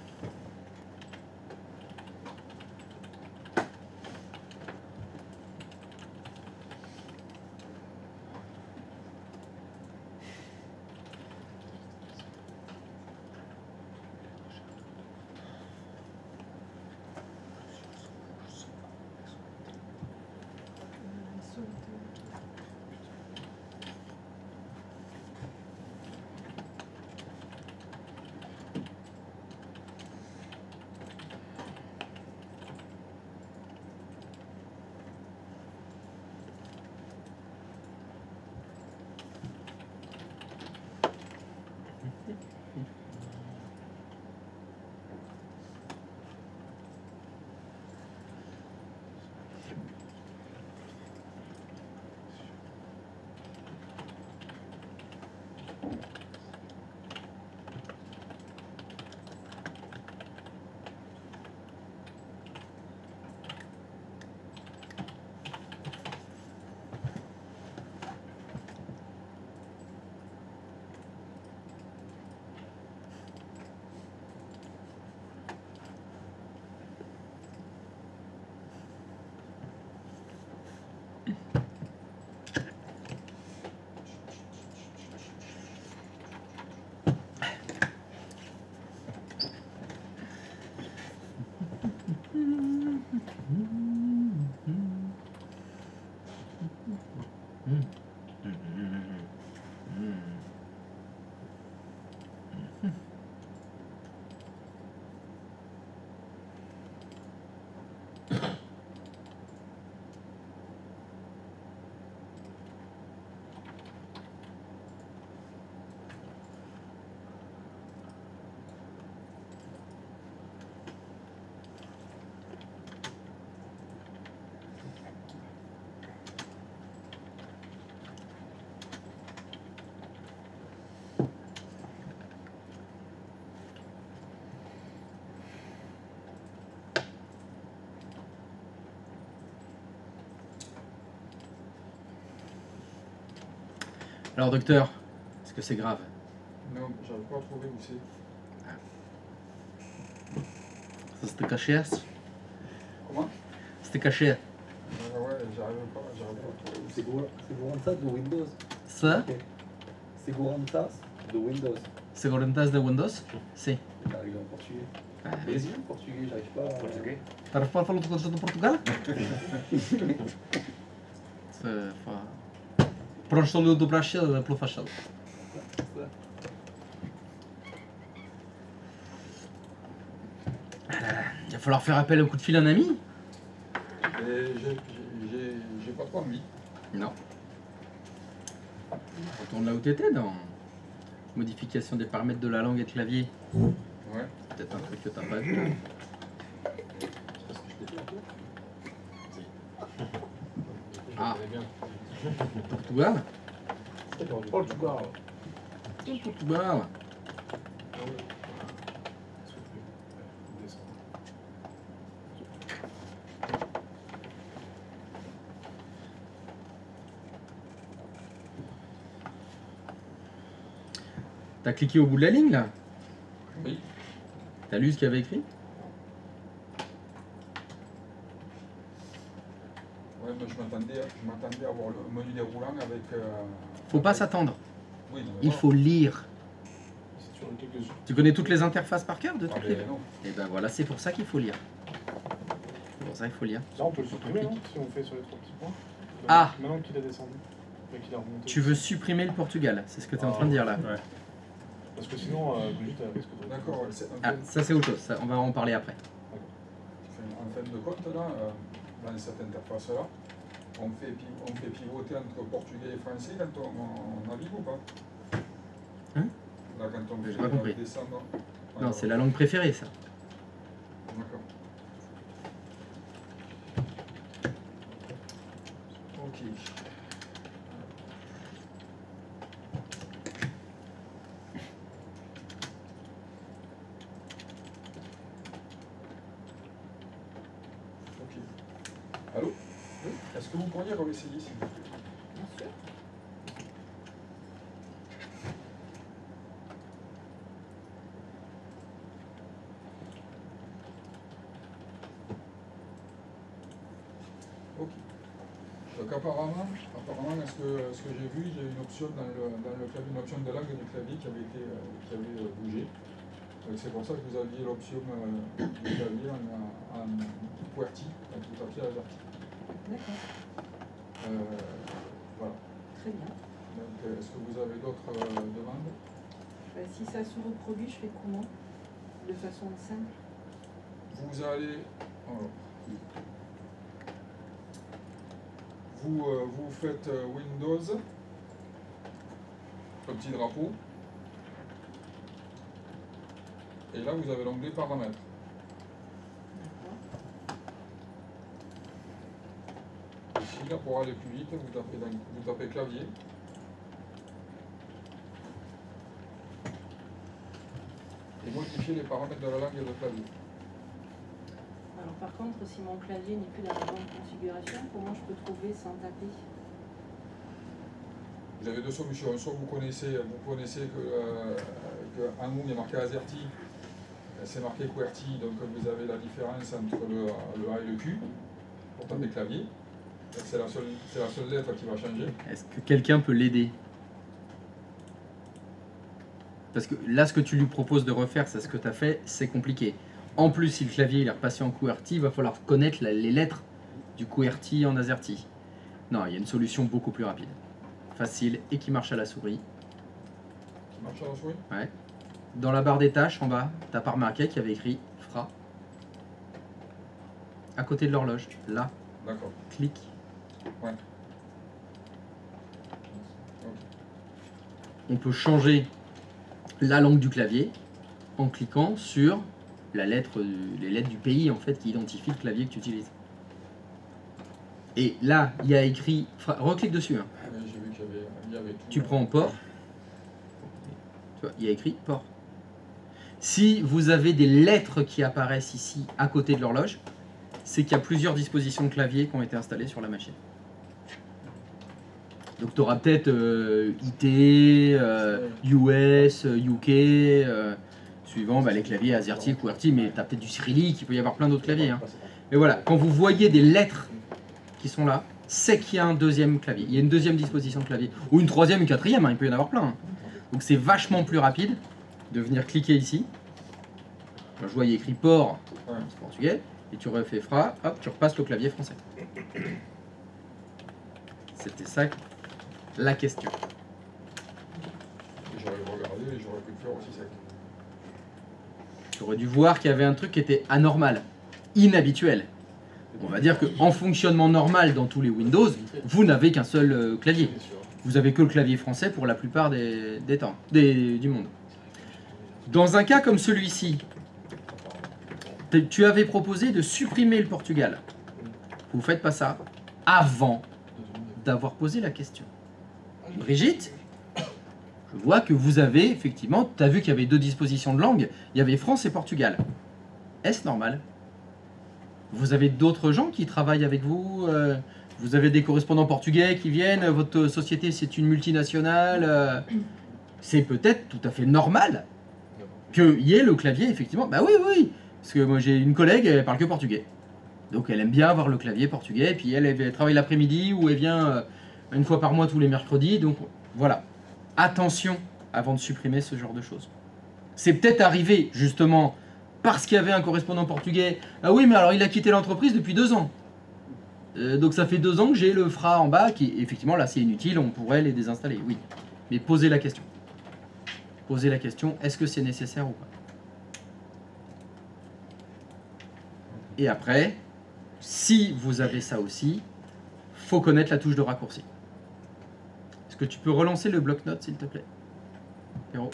Speaker 1: Alors, docteur, est-ce que c'est grave?
Speaker 3: Non, j'arrive pas à trouver où c'est.
Speaker 1: Ça c'était caché?
Speaker 3: Comment?
Speaker 1: C'était caché.
Speaker 3: Ouais, j'arrive pas à trouver où c'est.
Speaker 6: Seguranças do Windows.
Speaker 1: Ça,
Speaker 6: Ok. Seguranças do Windows.
Speaker 1: seguranças de Windows? Si.
Speaker 6: J'arrive en portugais.
Speaker 1: Ah,
Speaker 6: Vas-y, en portugais, j'arrive pas à...
Speaker 7: Portugais.
Speaker 1: T'arrives pas à falar de Portugal? Prosto do Brasil, pelo fachado. Il va falloir faire appel au coup de fil à un ami?
Speaker 3: Et j'ai pas trop envie.
Speaker 1: Non. Retourne là où t'étais dans modification des paramètres de la langue et de clavier.
Speaker 3: Ouais.
Speaker 1: Peut-être un truc que t'as pas vu.
Speaker 6: C'est parce que je t'ai fait un peu.
Speaker 1: Ah.
Speaker 7: Je connais bien.
Speaker 1: Portugal?
Speaker 7: Portugal.
Speaker 1: Portugal. T'as cliqué au bout de la ligne là?
Speaker 3: Oui.
Speaker 1: T'as lu ce qu'il y avait écrit?
Speaker 3: Ouais, mais je m'attendais à voir le menu déroulant avec.
Speaker 1: Faut pas s'attendre.
Speaker 3: Oui, non, mais
Speaker 1: Il
Speaker 3: voilà.
Speaker 1: faut lire.
Speaker 5: C'est sur le truc de
Speaker 1: Tu connais toutes les interfaces par cœur de
Speaker 3: Ah,
Speaker 1: toutes
Speaker 3: mais
Speaker 1: les...
Speaker 3: non.
Speaker 1: Et ben voilà, c'est pour ça qu'il faut lire. C'est pour ça qu'il faut lire.
Speaker 5: Ça, on peut le supprimer, non, si on fait sur les 3 petits points.
Speaker 1: Ah.
Speaker 5: Maintenant qu'il est descendu. Mais qu'il est remonté.
Speaker 1: Tu veux supprimer le Portugal, c'est ce que tu es en train de dire là.
Speaker 5: Ouais. Parce que sinon, Brigitte, elle risque de...
Speaker 3: D'accord, ouais, c'est
Speaker 1: Ah, ça c'est autre chose, ça, on va en parler après.
Speaker 3: en fin de compte, là, dans cette interface-là, on fait pivoter entre portugais et français quand on navigue ou pas?
Speaker 1: Hein?
Speaker 3: Là, quand on
Speaker 1: J'ai
Speaker 3: fait
Speaker 1: pas compris.
Speaker 3: descendre.
Speaker 1: Non, c'est la langue préférée ça.
Speaker 3: D'accord. Ok. Ok. Allô? Oui? Est-ce que vous pourriez réessayer s'il vous plaît?
Speaker 4: Bien sûr.
Speaker 3: Ok. Donc apparemment, ce que j'ai vu, j'ai une option dans le clavier, une option de langue du clavier qui avait bougé. Donc c'est pour ça que vous aviez l'option du clavier en QWERTY, en tout à pied averti.
Speaker 4: D'accord.
Speaker 3: Voilà.
Speaker 4: Très bien.
Speaker 3: Donc est-ce que vous avez d'autres demandes?
Speaker 4: Si ça se reproduit, je fais comment? De façon simple?
Speaker 3: Vous allez. Alors, vous faites Windows, le petit drapeau, et là vous avez l'onglet paramètres.
Speaker 4: D'accord.
Speaker 3: Ici, là, pour aller plus vite, vous tapez clavier. Et modifier les paramètres de la langue et de clavier.
Speaker 4: Alors par contre, si mon clavier n'est plus dans la bonne configuration, comment je peux trouver sans taper?
Speaker 3: Vous avez deux solutions. Soit vous connaissez que en haut il y a marqué AZERTY, c'est marqué QWERTY, donc vous avez la différence entre le A et le Q pour taper clavier. C'est la seule lettre qui va changer.
Speaker 1: Est-ce que quelqu'un peut l'aider? Parce que là, ce que tu lui proposes de refaire, c'est ce que tu as fait, c'est compliqué. En plus, si le clavier il est repassé en QWERTY, il va falloir connaître les lettres du QWERTY en AZERTY. Non, il y a une solution beaucoup plus rapide, facile et qui marche à la souris.
Speaker 3: Qui marche à la souris?
Speaker 1: Ouais. Dans la barre des tâches, en bas, t'as pas remarqué qu'il y avait écrit FRA. À côté de l'horloge, là,
Speaker 3: D'accord.
Speaker 1: clique.
Speaker 3: Ouais.
Speaker 1: On peut changer la langue du clavier en cliquant sur les lettres du pays en fait qui identifient le clavier que tu utilises. Et là, il y a écrit, reclique dessus, hein.
Speaker 3: Oui, j'ai vu qu'il y avait tout.
Speaker 1: Tu prends port, tu vois, il y a écrit port. Si vous avez des lettres qui apparaissent ici à côté de l'horloge, c'est qu'il y a plusieurs dispositions de clavier qui ont été installées sur la machine. Donc tu auras peut-être IT, US, UK, suivant les claviers AZERTY, QWERTY, mais tu as peut-être du cyrillique, il peut y avoir plein d'autres claviers. Hein. Mais voilà, quand vous voyez des lettres qui sont là, c'est qu'il y a un deuxième clavier. Il y a une deuxième disposition de clavier. Ou une troisième, une quatrième, hein, il peut y en avoir plein. Hein. Donc c'est vachement plus rapide de venir cliquer ici. Quand je vois il y a écrit port, c'est portugais, et tu refais fra, hop, tu repasses le clavier français. C'était ça la question.
Speaker 3: Et j'aurais regardé et j'aurais pu le faire aussi sec.
Speaker 1: Tu aurais dû voir qu'il y avait un truc qui était anormal, inhabituel. On va dire qu'en fonctionnement normal dans tous les Windows, vous n'avez qu'un seul clavier. Vous avez que le clavier français pour la plupart du monde. Dans un cas comme celui-ci, tu avais proposé de supprimer le Portugal. Vous ne faites pas ça avant d'avoir posé la question. Brigitte, je vois que vous avez effectivement, tu as vu qu'il y avait deux dispositions de langue, il y avait France et Portugal. Est-ce normal? Vous avez d'autres gens qui travaillent avec vous? Vous avez des correspondants portugais qui viennent? Votre société, c'est une multinationale? C'est peut-être tout à fait normal qu'il y ait le clavier, effectivement. Bah oui, oui, parce que moi j'ai une collègue, elle parle que portugais. Donc elle aime bien avoir le clavier portugais, puis elle travaille l'après-midi ou elle vient une fois par mois tous les mercredis. Donc voilà, attention avant de supprimer ce genre de choses. C'est peut-être arrivé justement parce qu'il y avait un correspondant portugais. Ah oui, mais alors il a quitté l'entreprise depuis 2 ans. Donc ça fait 2 ans que j'ai le FRA en bas, qui effectivement là c'est inutile, on pourrait les désinstaller, oui. Mais posez la question. Posez la question, est-ce que c'est nécessaire ou pas? Et après, si vous avez ça aussi, faut connaître la touche de raccourci. Est-ce que tu peux relancer le bloc-notes, s'il te plaît, Héros?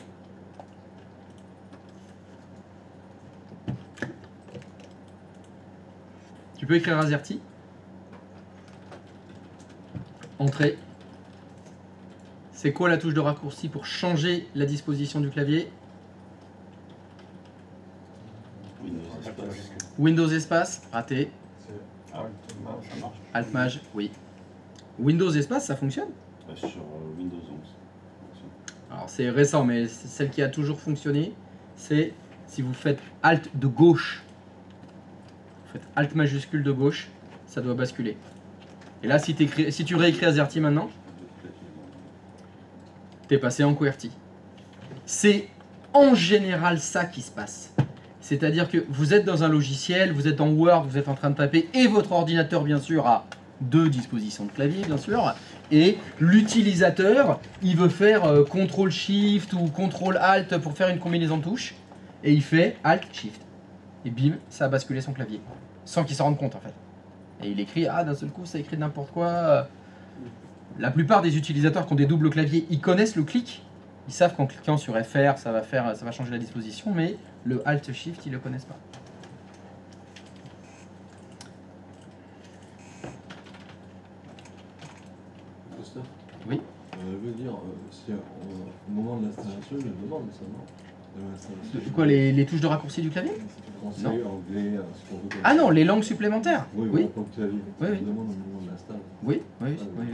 Speaker 1: Tu peux écrire AZERTY. Entrée. C'est quoi la touche de raccourci pour changer la disposition du clavier? Windows espace, raté. Alt Maj, oui. Windows espace, ça fonctionne?
Speaker 2: Sur Windows 11.
Speaker 1: Alors c'est récent, mais celle qui a toujours fonctionné, c'est si vous faites Alt de gauche, vous faites Alt majuscule de gauche, ça doit basculer. Et là, si tu réécris AZERTY maintenant, t'es passé en QWERTY. C'est en général ça qui se passe. C'est-à-dire que vous êtes dans un logiciel, vous êtes en Word, vous êtes en train de taper, et votre ordinateur, bien sûr, a 2 dispositions de clavier, bien sûr, et l'utilisateur, il veut faire CTRL-SHIFT ou CTRL-ALT pour faire une combinaison de touches, et il fait ALT-SHIFT. Et bim, ça a basculé son clavier, sans qu'il s'en rende compte, en fait. Et il écrit, ah, d'un seul coup, ça écrit n'importe quoi. La plupart des utilisateurs qui ont des doubles claviers, ils connaissent le clic. Ils savent qu'en cliquant sur FR, ça va changer la disposition, mais le Alt-Shift, ils ne le connaissent pas.
Speaker 6: Christophe?
Speaker 1: Oui.
Speaker 6: Je veux dire, si au moment de l'installation, je demande ça, non? De l'installation.
Speaker 1: Quoi, les touches de raccourci du clavier?
Speaker 6: Français,
Speaker 1: Non.
Speaker 6: anglais, ce qu'on veut.
Speaker 1: Ah non, les langues supplémentaires.
Speaker 6: Oui,
Speaker 1: Oui,
Speaker 6: pour le clavier.
Speaker 1: Oui, oui.
Speaker 6: Je demande au moment de l'install.
Speaker 1: oui, oui, oui, oui.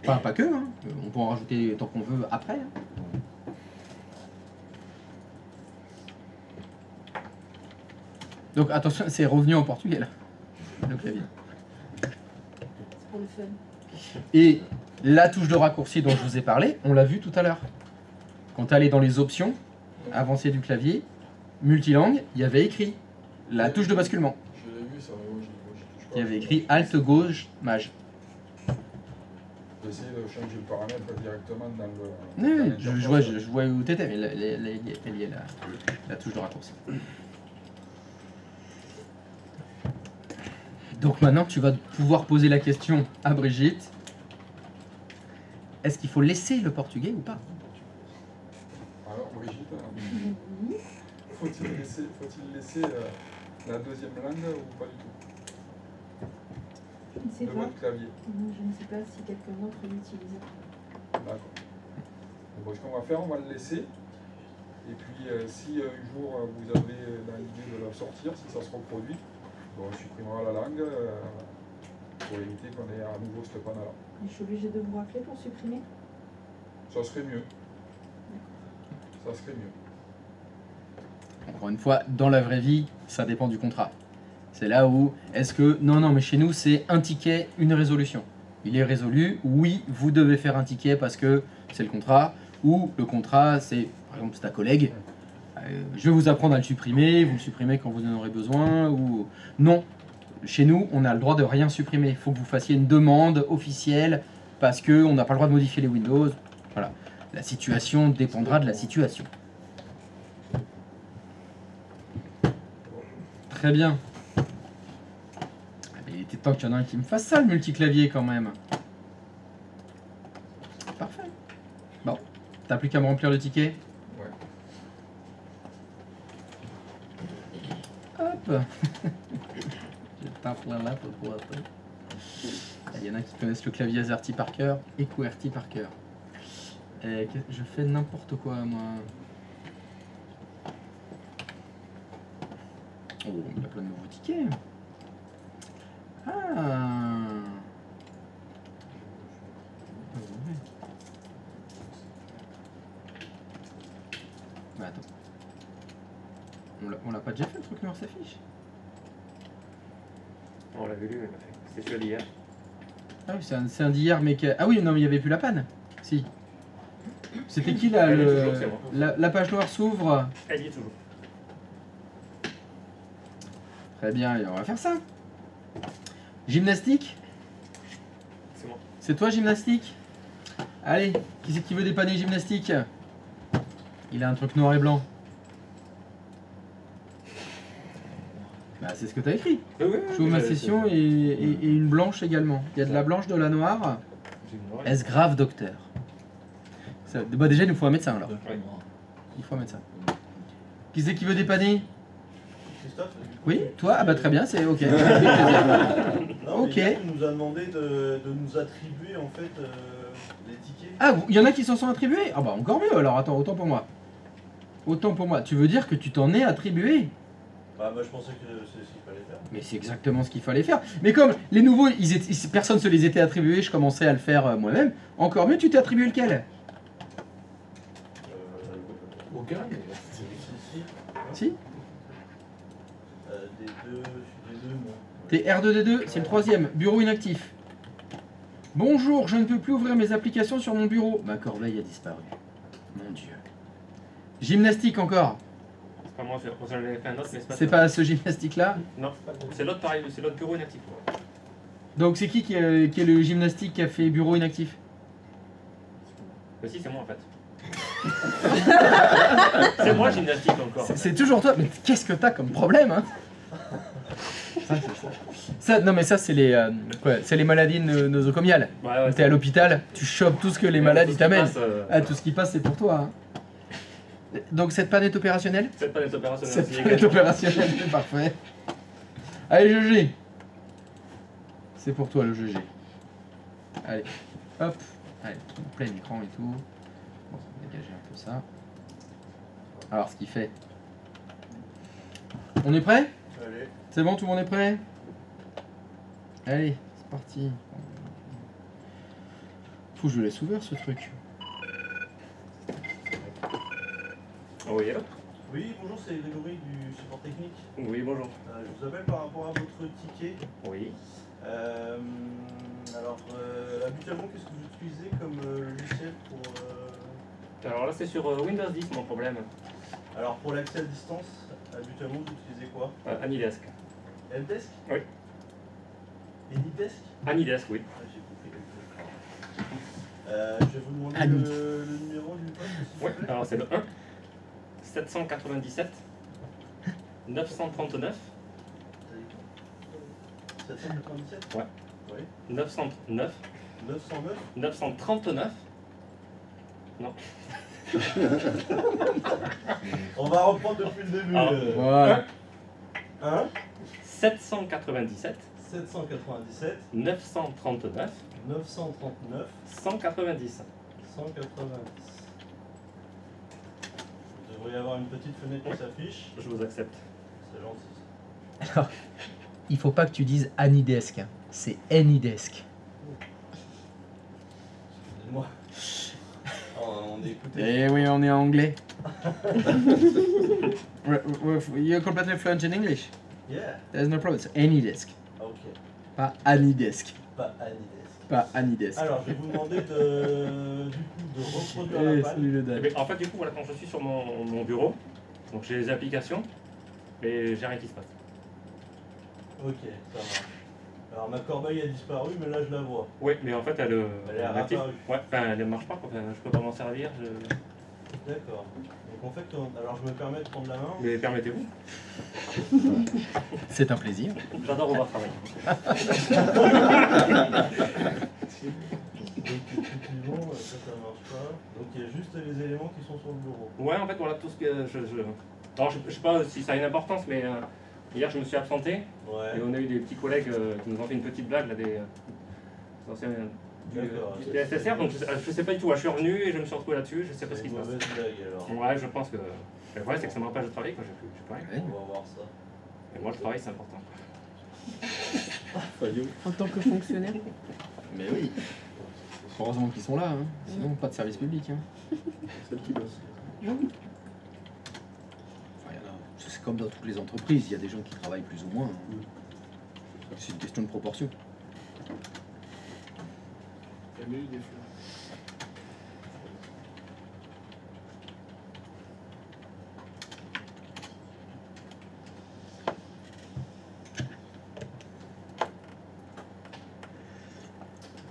Speaker 1: Enfin, pas que, hein. On peut en rajouter tant qu'on veut après. Hein. Donc attention, c'est revenu en portugais là, le clavier.
Speaker 4: C'est pour le fun.
Speaker 1: Et la touche de raccourci dont je vous ai parlé, on l'a vu tout à l'heure. Quand tu allais dans les options, avancées du clavier, multilangue, il y avait écrit la touche de basculement.
Speaker 3: Je l'ai vu, ça, moi, j'y touche pas.
Speaker 1: Il y avait écrit Alt gauche Maj.
Speaker 3: J'ai essayé de changer le paramètre directement dans le.
Speaker 1: Oui,
Speaker 3: dans
Speaker 1: oui,
Speaker 3: l'interface.
Speaker 1: je vois où t'étais, mais elle y est la touche de raccourci. Donc maintenant, tu vas pouvoir poser la question à Brigitte. Est-ce qu'il faut laisser le portugais ou pas?
Speaker 3: Alors, Brigitte, faut-il laisser la deuxième langue ou pas du tout?
Speaker 4: Je ne sais
Speaker 3: De
Speaker 4: pas.
Speaker 3: votre clavier.
Speaker 4: Je ne sais pas si quelqu'un d'autre l'utilise.
Speaker 3: D'accord. Bon, ce qu'on va faire, on va le laisser. Et puis, si un jour vous avez dans l'idée de la sortir, si ça se reproduit, on supprimera la langue. pour éviter qu'on ait à nouveau cette panne-là.
Speaker 4: Je suis obligée de vous rappeler pour supprimer?
Speaker 3: Ça serait mieux. Ça serait mieux.
Speaker 1: Encore une fois, dans la vraie vie, ça dépend du contrat. C'est là où, est-ce que... Non, non, mais chez nous, c'est un ticket, une résolution. Il est résolu, oui, vous devez faire un ticket parce que c'est le contrat, ou le contrat, c'est, par exemple, c'est ta collègue, je vais vous apprendre à le supprimer, vous le supprimez quand vous en aurez besoin, ou... Non, chez nous, on a le droit de rien supprimer. Il faut que vous fassiez une demande officielle parce qu'on n'a pas le droit de modifier les Windows. Voilà. La situation dépendra de la situation. Très bien. Il était temps qu'il y en ait un qui me fasse ça, le multiclavier, quand même. Parfait. Bon, t'as plus qu'à me remplir le ticket.
Speaker 3: Ouais.
Speaker 1: Hop. Je tape là pour pouvoir. Il y en a qui connaissent le clavier AZERTY par cœur et QWERTY par cœur. Je fais n'importe quoi, moi. Oh, il y a plein de nouveaux tickets. Ah. Mais attends. On l'a pas déjà fait le truc noir s'affiche?
Speaker 8: On l'avait lu, c'était celui d'hier.
Speaker 1: Ah oui, c'est un d'hier, mais ah oui, non, mais il n'y avait plus la panne. Si. C'était qui là
Speaker 8: Elle est toujours, c'est bon.
Speaker 1: la page noire s'ouvre.
Speaker 8: Elle y est toujours.
Speaker 1: Très bien, et on va faire ça. Gymnastique?
Speaker 8: C'est bon.
Speaker 1: C'est toi, gymnastique? Allez, qui c'est qui veut dépanner gymnastique? Il a un truc noir et blanc. Bah, c'est ce que t'as écrit.
Speaker 8: Oui, oui,
Speaker 1: J'ouvre ma session et une blanche également. Il y a de la blanche, de la noire. Est-ce grave, docteur? Bah, déjà, il nous faut un médecin alors.
Speaker 8: Ouais.
Speaker 1: Il faut un médecin. Qui c'est qui veut dépanner?
Speaker 9: Christophe?
Speaker 1: Oui, toi? Ah bah très bien, c'est ok.
Speaker 9: Non,
Speaker 1: Ok.
Speaker 9: mais hier, tu nous as demandé de nous attribuer en fait les tickets.
Speaker 1: Ah, il y en a qui s'en sont attribués? Ah bah encore mieux alors, attends, autant pour moi. Autant pour moi. Tu veux dire que tu t'en es attribué?
Speaker 9: Bah, moi je pensais que c'est ce qu'il fallait faire.
Speaker 1: Mais c'est exactement ce qu'il fallait faire. Mais comme les nouveaux, personne ne se les était attribués, je commençais à le faire moi-même. Encore mieux, tu t'es attribué lequel?
Speaker 7: Aucun.
Speaker 1: Si?
Speaker 9: Des deux, moi.
Speaker 1: T'es R2D2, c'est le troisième. Bureau inactif. Bonjour, je ne peux plus ouvrir mes applications sur mon bureau. Ma corbeille a disparu. Mon Dieu. Gymnastique encore.
Speaker 8: C'est pas moi, j'en avais fait un autre, mais
Speaker 1: C'est pas ce gymnastique-là.
Speaker 8: Non, c'est l'autre pareil, c'est l'autre bureau inactif.
Speaker 1: Donc c'est qui est le gymnastique qui a fait bureau inactif?
Speaker 8: Bah si, c'est moi en fait. C'est moi gymnastique encore.
Speaker 1: C'est toujours toi. Mais qu'est-ce que t'as comme problème, hein? Non mais ça c'est les maladies nosocomiales.
Speaker 8: Ouais,
Speaker 1: T'es à l'hôpital, tu chopes tout ce que les malades ils t'amènent.
Speaker 8: Ah,
Speaker 1: Tout ce qui passe c'est pour toi. Hein. Donc cette panne est opérationnelle?
Speaker 8: cette panne est opérationnelle
Speaker 1: Cette
Speaker 8: aussi
Speaker 1: panne est
Speaker 8: également.
Speaker 1: opérationnelle, c'est parfait. Allez GG. C'est pour toi le GG. Allez, hop. Allez, plein écran et tout. Bon, ça va dégager un peu ça. Alors ce qu'il fait. On est prêt?
Speaker 9: Allez.
Speaker 1: C'est bon, tout le monde est prêt? Allez, c'est parti. Faut que je le laisse ouvert ce truc.
Speaker 8: Oui, allô?
Speaker 9: Oui, bonjour, c'est Grégory du support technique.
Speaker 8: Oui, bonjour.
Speaker 9: Je vous appelle par rapport à votre ticket.
Speaker 8: Oui.
Speaker 9: Alors, habituellement, qu'est-ce que vous utilisez comme logiciel pour...
Speaker 8: Alors là, c'est sur Windows 10 mon problème.
Speaker 9: Alors, pour l'accès à distance, habituellement, vous utilisez quoi?
Speaker 8: Anydesk.
Speaker 9: Helpdesk?
Speaker 8: Oui.
Speaker 9: Anydesk?
Speaker 8: Anydesk, oui.
Speaker 9: Ah, j'ai compris quelque chose. Je vais vous demander le numéro du poste, s'il vous
Speaker 8: Oui,
Speaker 9: plaît.
Speaker 8: alors c'est le 1 797 939
Speaker 9: 797?
Speaker 8: Ouais.
Speaker 9: Oui.
Speaker 8: 909
Speaker 9: 909?
Speaker 8: 939. Non.
Speaker 9: On va reprendre depuis le début.
Speaker 8: Ah,
Speaker 1: Voilà.
Speaker 9: 1
Speaker 8: 797
Speaker 9: 797
Speaker 8: 939
Speaker 9: 939
Speaker 8: 190.
Speaker 9: 190. Vous devriez avoir une petite fenêtre qui s'affiche.
Speaker 8: Je vous accepte.
Speaker 9: C'est gentil.
Speaker 1: Alors, il faut pas que tu dises Anydesk. Hein. C'est AnyDesk.
Speaker 9: Excusez-moi. On est écouté.
Speaker 1: Eh oui, on est en anglais. You're completely fluent in English.
Speaker 9: Yeah.
Speaker 1: There's no problem. It's AnyDesk.
Speaker 9: Ok.
Speaker 1: Pas AnyDesk.
Speaker 9: Pas Anides.
Speaker 1: Pas AnyDesk.
Speaker 9: Alors, je vais vous demander de reproduire la
Speaker 1: Eh,
Speaker 9: page.
Speaker 1: salut le dad.
Speaker 8: Mais en fait, du coup, voilà, quand je suis sur mon bureau, donc j'ai les applications, mais j'ai rien qui se passe.
Speaker 9: Ok, ça marche. Alors, ma corbeille a disparu, mais là, je la vois.
Speaker 8: Oui, mais en fait, elle
Speaker 9: Elle est
Speaker 8: active.
Speaker 9: réapparue.
Speaker 8: Ouais, enfin, elle ne marche pas, quoi. Enfin, je peux pas m'en servir.
Speaker 9: D'accord. Donc, en fait, alors, je me permets de prendre la main.
Speaker 8: Mais permettez-vous,
Speaker 1: C'est un plaisir.
Speaker 8: j'adore vous voir travailler.
Speaker 9: Donc, effectivement, ça marche pas. Donc, il y a juste les éléments qui sont sur le bureau.
Speaker 8: Ouais, en fait, voilà tout ce que Alors, je sais pas si ça a une importance, mais hier, je me suis absenté et
Speaker 9: Ouais.
Speaker 8: on a eu des petits collègues qui nous ont fait une petite blague, là, des anciens
Speaker 9: D'accord.
Speaker 8: du SSR, donc je sais pas du tout. Je suis revenu et je me suis retrouvé là-dessus, je sais pas ce
Speaker 9: C'est
Speaker 8: qui
Speaker 9: une
Speaker 8: se passe.
Speaker 9: mauvaise blague, alors.
Speaker 8: Ouais, je pense que. Le vrai, c'est que ça m'empêche de travailler, quoi. Je sais pas.
Speaker 1: Ouais.
Speaker 9: On va voir ça.
Speaker 8: Et moi, le travail, c'est important.
Speaker 10: En tant que fonctionnaire.
Speaker 1: Mais oui. Heureusement qu'ils sont là, hein. Sinon pas de service public. Hein.
Speaker 5: Celle qui bosse.
Speaker 1: Enfin, c'est comme dans toutes les entreprises, il y a des gens qui travaillent plus ou moins. C'est une question de proportion.
Speaker 5: Il y a eu des fleurs.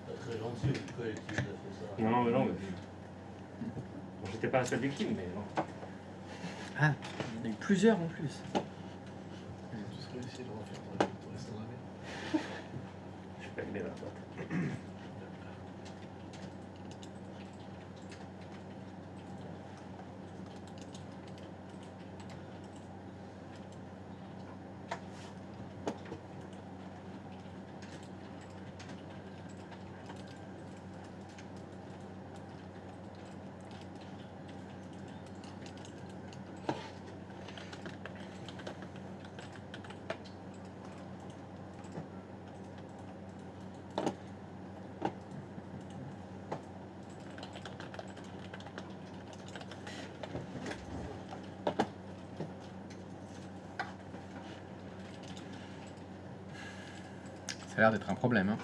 Speaker 9: Pas très gentil, le collectif a fait ça.
Speaker 8: Non, mais non, mais. Bon, j'étais pas la seule victime, mais non.
Speaker 1: Ah, il y en a eu plusieurs en plus.
Speaker 5: Tu serais essayé de refaire ton restaurant avec.
Speaker 8: Je suis pas aimé dans la boîte.
Speaker 1: Ça a l'air d'être un problème. Hein.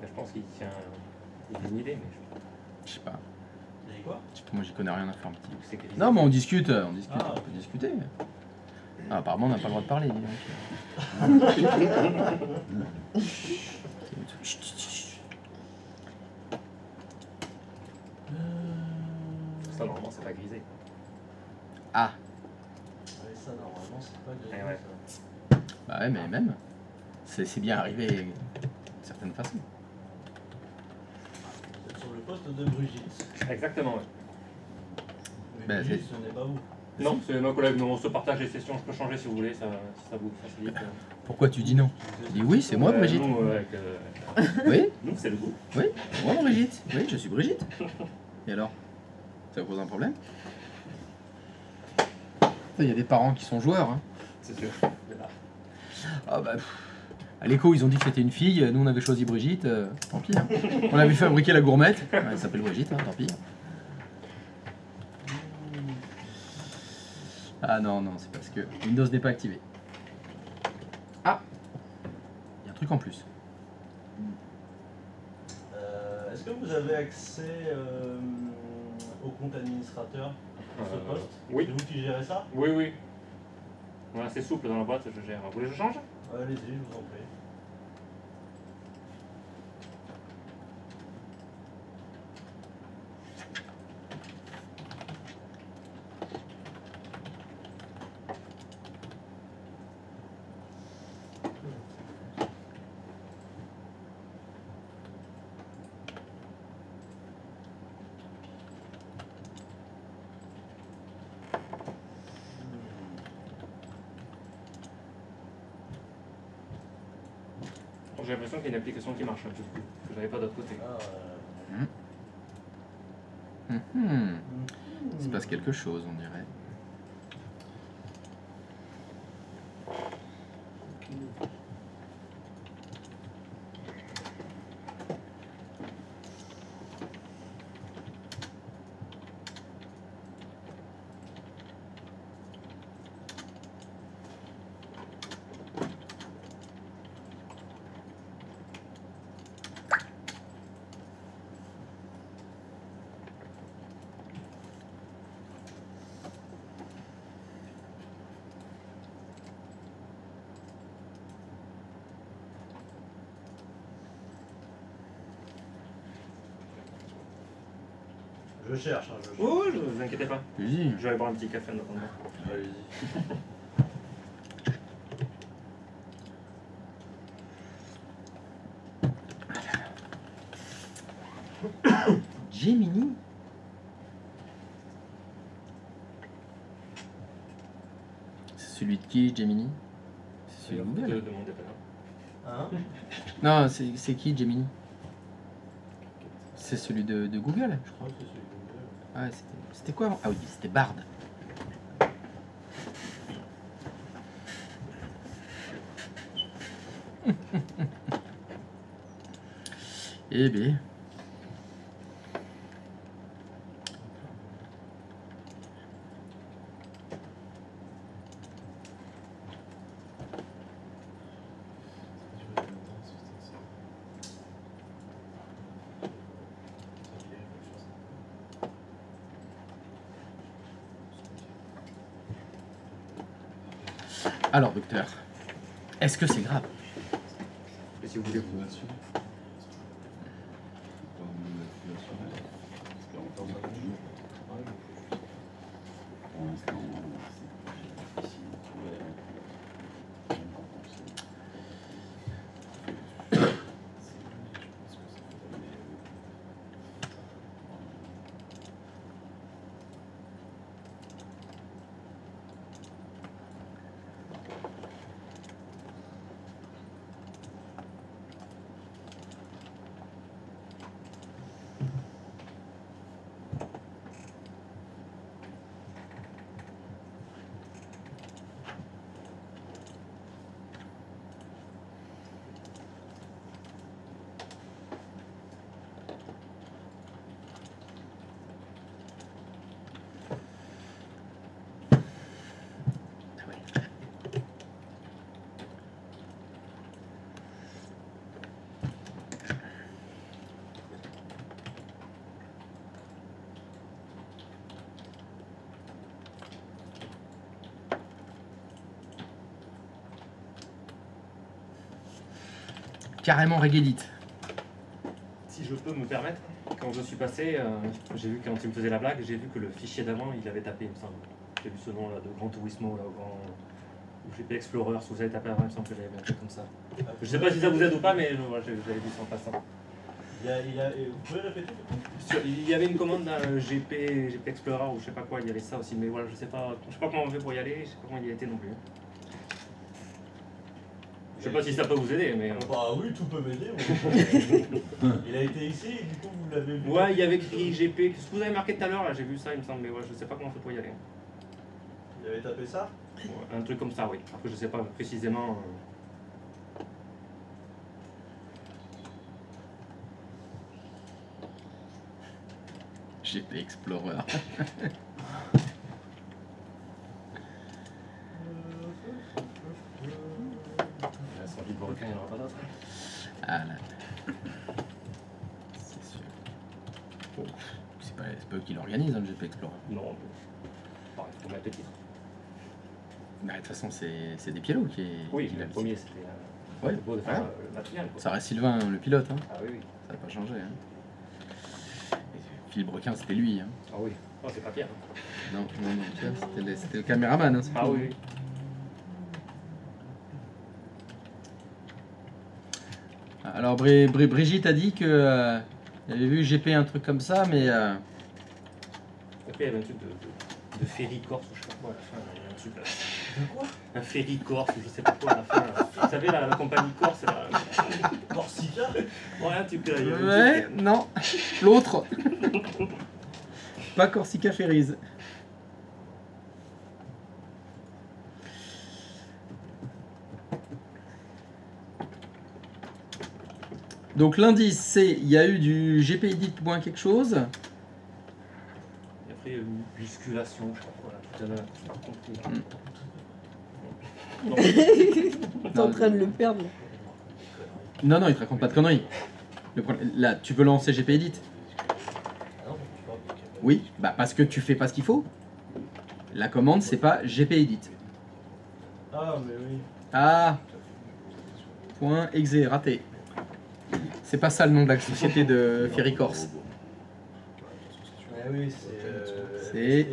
Speaker 8: Mais je pense qu'il tient. Il a une idée, mais
Speaker 1: Je sais pas.
Speaker 9: Vous avez quoi?
Speaker 1: Moi j'y connais rien en informatique.
Speaker 8: je sais qu'il
Speaker 1: Non mais on discute, on
Speaker 9: Ah.
Speaker 1: peut discuter. Ah, apparemment on n'a pas le droit de parler. dis donc. Chut, chut, chut.
Speaker 8: Ça, normalement, c'est pas grisé.
Speaker 1: Ah,
Speaker 9: Ouais, ça, normalement, c'est pas grave.
Speaker 8: Eh ouais.
Speaker 9: Ça.
Speaker 1: bah ouais mais même. C'est bien arrivé d'une certaine façon.
Speaker 9: Vous êtes sur le poste de Brigitte.
Speaker 8: Exactement, ouais.
Speaker 9: Mais
Speaker 1: Ben,
Speaker 9: Brigitte, ce n'est pas vous.
Speaker 8: Non, c'est ma collègue, mais on se partage les sessions, je peux changer si vous voulez, ça, si ça vous facilite.
Speaker 1: Pourquoi tu dis non? Tu dis oui, c'est moi Brigitte.
Speaker 8: Nous, avec,
Speaker 1: Oui,
Speaker 8: nous, c'est le goût.
Speaker 1: oui, c'est moi Brigitte. Oui, je suis Brigitte. Et alors? Ça pose un problème? Il y a des parents qui sont joueurs. Hein.
Speaker 8: C'est sûr.
Speaker 1: Ah bah, à l'écho, ils ont dit que c'était une fille. Nous, on avait choisi Brigitte. Tant pis. Hein. On avait fabriqué la gourmette. Ouais, elle s'appelle Brigitte, hein, tant pis. Ah non, non, c'est parce que Windows n'est pas activé. Ah! Il y a un truc en plus.
Speaker 9: Est-ce que vous avez accès au compte administrateur pour ce poste?
Speaker 8: Oui.
Speaker 9: C'est vous qui gérez ça?
Speaker 8: Oui, oui. Voilà, c'est souple dans la boîte, je gère. Vous voulez que je change?
Speaker 9: Allez-y, je vous en prie.
Speaker 8: J'ai l'impression qu'il y a une application qui marche, du coup, que j'avais pas d'autre côté.
Speaker 9: Ah,
Speaker 1: Il se passe quelque chose, on dirait.
Speaker 9: Je cherche, hein, je cherche.
Speaker 8: Oh, ne vous inquiétez pas.
Speaker 1: Vas-y.
Speaker 8: Je vais aller boire un petit café en attendant.
Speaker 1: Allez-y. Gemini. C'est celui de qui, Gemini? C'est celui de
Speaker 8: Ne
Speaker 1: Google.
Speaker 8: demandez pas.
Speaker 9: Hein?
Speaker 1: Non, c'est qui, Gemini? C'est celui de Google.
Speaker 9: Je crois que c'est celui de Google.
Speaker 1: Ouais, c'était quoi avant? Ah oui, c'était Bard. Eh bien. Alors, docteur, est-ce que c'est grave?
Speaker 8: Et si vous voulez, vous.
Speaker 2: Pour l'instant, c'est difficile de trouver.
Speaker 1: Carrément Regedit.
Speaker 8: Si je peux me permettre, quand je suis passé, j'ai vu quand il me faisait la blague, j'ai vu que le fichier d'avant, il avait tapé, il me semble. J'ai vu ce nom là de Grand Turismo, là, au Grand GP Explorer, si vous avez tapé avant, il me semble que j'avais un truc comme ça. Je sais pas si ça vous aide ou pas, mais voilà, j'avais vu ça en passant.
Speaker 9: Vous pouvez répéter du coup?
Speaker 8: Il y avait une commande là, GP Explorer ou je sais pas quoi, il y avait ça aussi, mais voilà, je sais pas comment on fait pour y aller, je sais pas comment il y a été non plus. Je sais pas si ça peut vous aider, mais.
Speaker 9: Bah oui, tout peut m'aider. Il a été ici et du coup vous l'avez vu.
Speaker 8: Ouais, il y avait écrit GP, ce que vous avez marqué tout à l'heure, là, j'ai vu ça, il me semble, mais ouais, je sais pas comment on fait pour y aller.
Speaker 9: Il avait tapé ça?
Speaker 8: Ouais, un truc comme ça, oui. Après, je sais pas précisément.
Speaker 1: GP Explorer.
Speaker 8: Sans libre requin, il n'y en aura pas d'autres.
Speaker 1: Ah là. C'est sûr. Bon, c'est pas eux qui l'organisent, hein, le GP Explorer.
Speaker 8: Non, mais. Pareil, faut mettre le titre.
Speaker 1: Bah, de toute façon, c'est des Piello qui.
Speaker 8: Oui,
Speaker 1: qui
Speaker 8: le
Speaker 1: l'a-
Speaker 8: premier, c'était.
Speaker 1: Ouais.
Speaker 8: Beau de faire
Speaker 1: Ouais.
Speaker 8: le material, quoi.
Speaker 1: Ça reste Sylvain, le pilote, hein.
Speaker 8: Ah oui, oui.
Speaker 1: Ça n'a pas changé. Hein. Et Philippe Requin, c'était lui. Hein.
Speaker 8: Ah oui. Oh, c'est pas Pierre.
Speaker 1: Non, Pierre, c'était le caméraman. Hein, c'est
Speaker 8: Ah
Speaker 1: tout.
Speaker 8: oui, oui.
Speaker 1: Alors, Brigitte a dit que elle avait vu GP un truc comme ça, mais
Speaker 8: Après, il y avait un truc de ferry corse ou je sais pas quoi à la fin. Il y a un truc là.
Speaker 9: De quoi?
Speaker 8: Un ferry corse ou je sais pas quoi à la fin. Vous savez, la compagnie corse, là.
Speaker 9: Corsica?
Speaker 8: Ouais, un truc. Il y avait un
Speaker 1: ouais,
Speaker 8: truc.
Speaker 1: non, l'autre. Pas Corsica Ferries. Donc l'indice c'est il y a eu du GP Edit moins quelque chose.
Speaker 8: Et après, musculation, je sais pas quoi, là, tout à l'heure, je pas compris. Non.
Speaker 10: T'es en train de le perdre.
Speaker 1: Non, il te raconte pas de conneries. Là, tu veux lancer GP Edit? Oui, bah parce que tu fais pas ce qu'il faut. La commande c'est pas GP Edit.
Speaker 9: Ah, mais oui.
Speaker 1: Ah, point exe, raté. C'est pas ça le nom de la société de Ferry Corse.
Speaker 8: Ouais,
Speaker 9: oui,
Speaker 1: C'est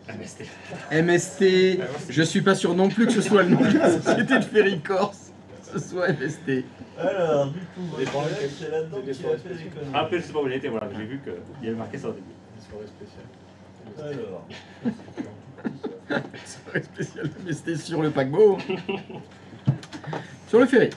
Speaker 8: MST.
Speaker 1: MST. Je suis pas sûr non plus que ce soit le nom de la société de Ferry Corse. Ce soit MST.
Speaker 9: Alors, du coup,
Speaker 7: Des
Speaker 9: votre
Speaker 7: banques,
Speaker 9: collègue, c'est là-dedans
Speaker 7: des
Speaker 9: qu'il a fait les conneries.
Speaker 8: Après, je sais pas où il était, voilà, j'ai vu qu'il y avait marqué ça au début.
Speaker 7: Une soirée spéciale.
Speaker 9: Alors,
Speaker 1: Soirée spéciale MST sur le paquebot. Sur le ferry.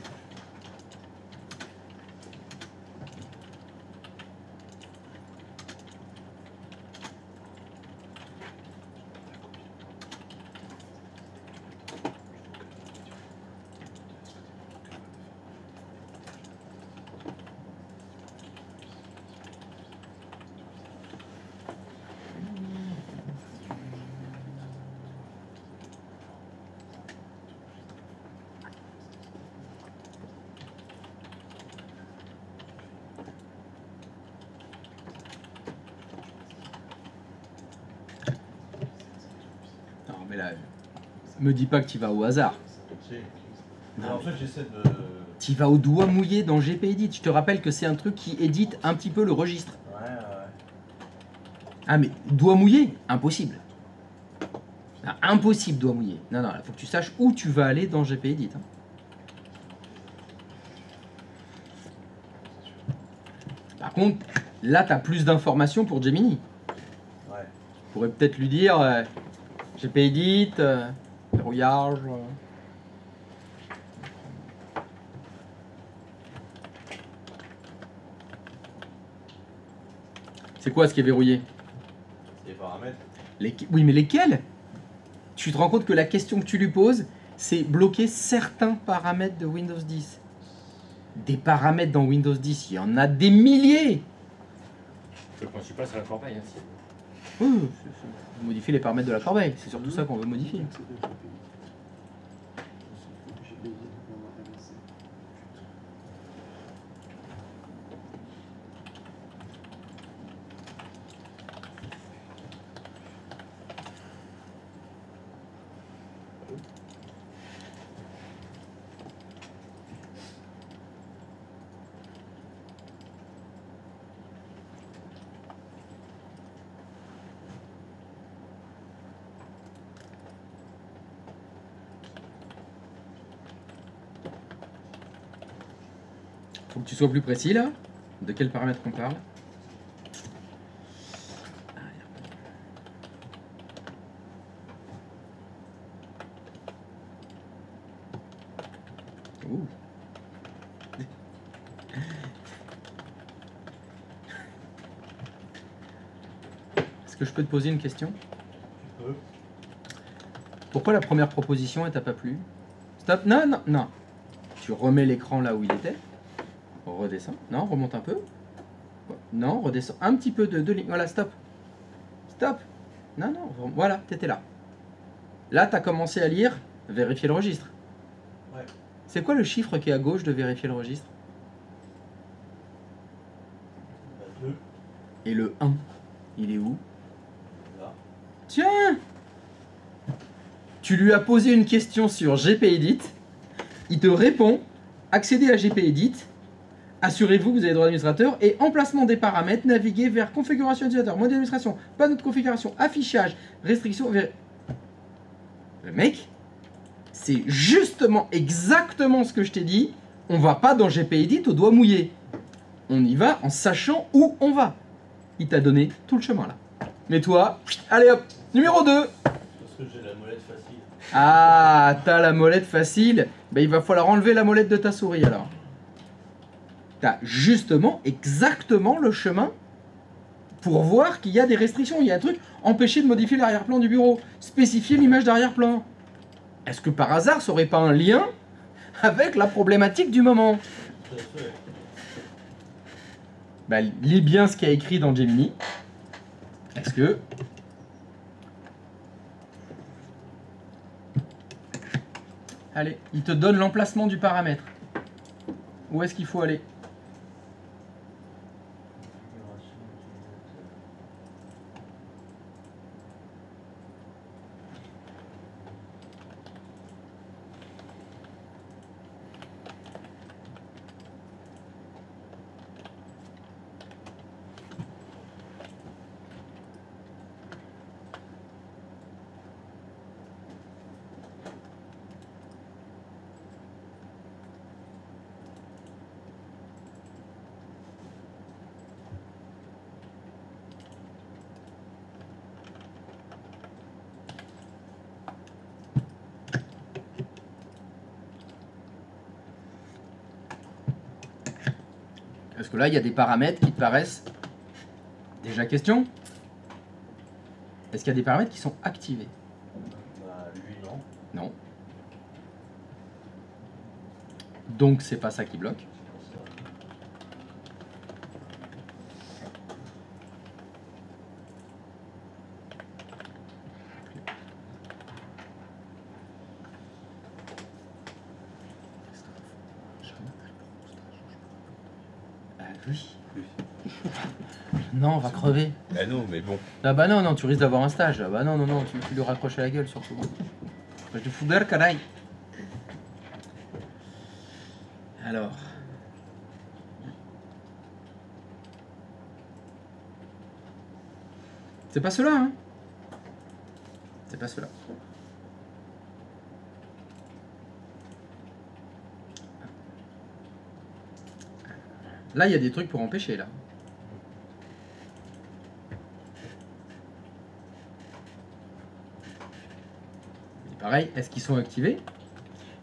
Speaker 1: Non mais là, me dis pas que tu vas au hasard.
Speaker 9: si.
Speaker 1: Non,
Speaker 9: En fait, j'essaie de.
Speaker 1: Tu vas au doigt mouillé dans GP Edit. Je te rappelle que c'est un truc qui édite un petit peu le registre.
Speaker 9: Ouais.
Speaker 1: Ah mais doigt mouillé, impossible. Ah, impossible doigt mouillé. Non, non, il faut que tu saches où tu vas aller dans GP Edit. Hein. Par contre, là, tu as plus d'informations pour Gemini.
Speaker 9: Ouais.
Speaker 1: Tu pourrais peut-être lui dire GP Edit, verrouillage. C'est quoi ce qui est verrouillé?
Speaker 9: Les paramètres.
Speaker 1: Oui, mais lesquels? Tu te rends compte que la question que tu lui poses, c'est bloquer certains paramètres de Windows 10. Des paramètres dans Windows 10, il y en a des milliers.
Speaker 8: Le principal, c'est la corbeille. Hein, si.
Speaker 1: Oui, modifier les paramètres de la corbeille, c'est surtout ça qu'on veut modifier. Faut que tu sois plus précis là. De quel paramètre on parle? Ouh. Est-ce que je peux te poser une question?
Speaker 9: Tu peux.
Speaker 1: Pourquoi la première proposition elle t'a pas plu? Stop, non, non, non. Tu remets l'écran là où il était. Redescends. Non, remonte un peu. Non, redescends un petit peu de ligne. Voilà, stop. Stop. Non, non, voilà, t'étais là. Là, t'as commencé à lire vérifier le registre.
Speaker 9: Ouais.
Speaker 1: C'est quoi le chiffre qui est à gauche de vérifier le registre?
Speaker 9: Bah, 2.
Speaker 1: Et le 1, il est où?
Speaker 9: Là.
Speaker 1: Tiens! Tu lui as posé une question sur GPEdit. Il te répond, accédez à GPEdit. Assurez-vous que vous avez droit d'administrateur et emplacement des paramètres, naviguez vers configuration utilisateur, mode d'administration, panneau de configuration, affichage, restriction. Le mec, c'est justement exactement ce que je t'ai dit. On va pas dans GPEdit au doigt mouillé. On y va en sachant où on va. Il t'a donné tout le chemin là. Mais toi, allez hop, numéro 2.
Speaker 9: Parce que j'ai la molette facile.
Speaker 1: Ah, t'as la molette facile. Ben, il va falloir enlever la molette de ta souris alors. T'as justement exactement le chemin pour voir qu'il y a des restrictions. Il y a un truc, empêcher de modifier l'arrière-plan du bureau, spécifier l'image d'arrière-plan. Est-ce que par hasard, ça aurait pas un lien avec la problématique du moment?
Speaker 9: Tout à fait.
Speaker 1: Bah, lis bien ce qu'il y a écrit dans Gemini. Est-ce que... Allez, il te donne l'emplacement du paramètre. Où est-ce qu'il faut aller? Parce que là, il y a des paramètres qui te paraissent... Déjà question. Est-ce qu'il y a des paramètres qui sont activés?
Speaker 9: Bah, lui, non.
Speaker 1: Non. Donc, c'est pas ça qui bloque.
Speaker 9: C'est pour ça.
Speaker 1: Oui. Non, on va crever.
Speaker 5: Ah non, mais bon.
Speaker 1: Ah bah non, non, tu risques d'avoir un stage. Ah bah non, non, non, tu lui raccroches à la gueule surtout. Je te fous d'air, canaille. Alors. C'est pas cela, hein. C'est pas cela. Là, il y a des trucs pour empêcher, là. Et pareil, est-ce qu'ils sont activés?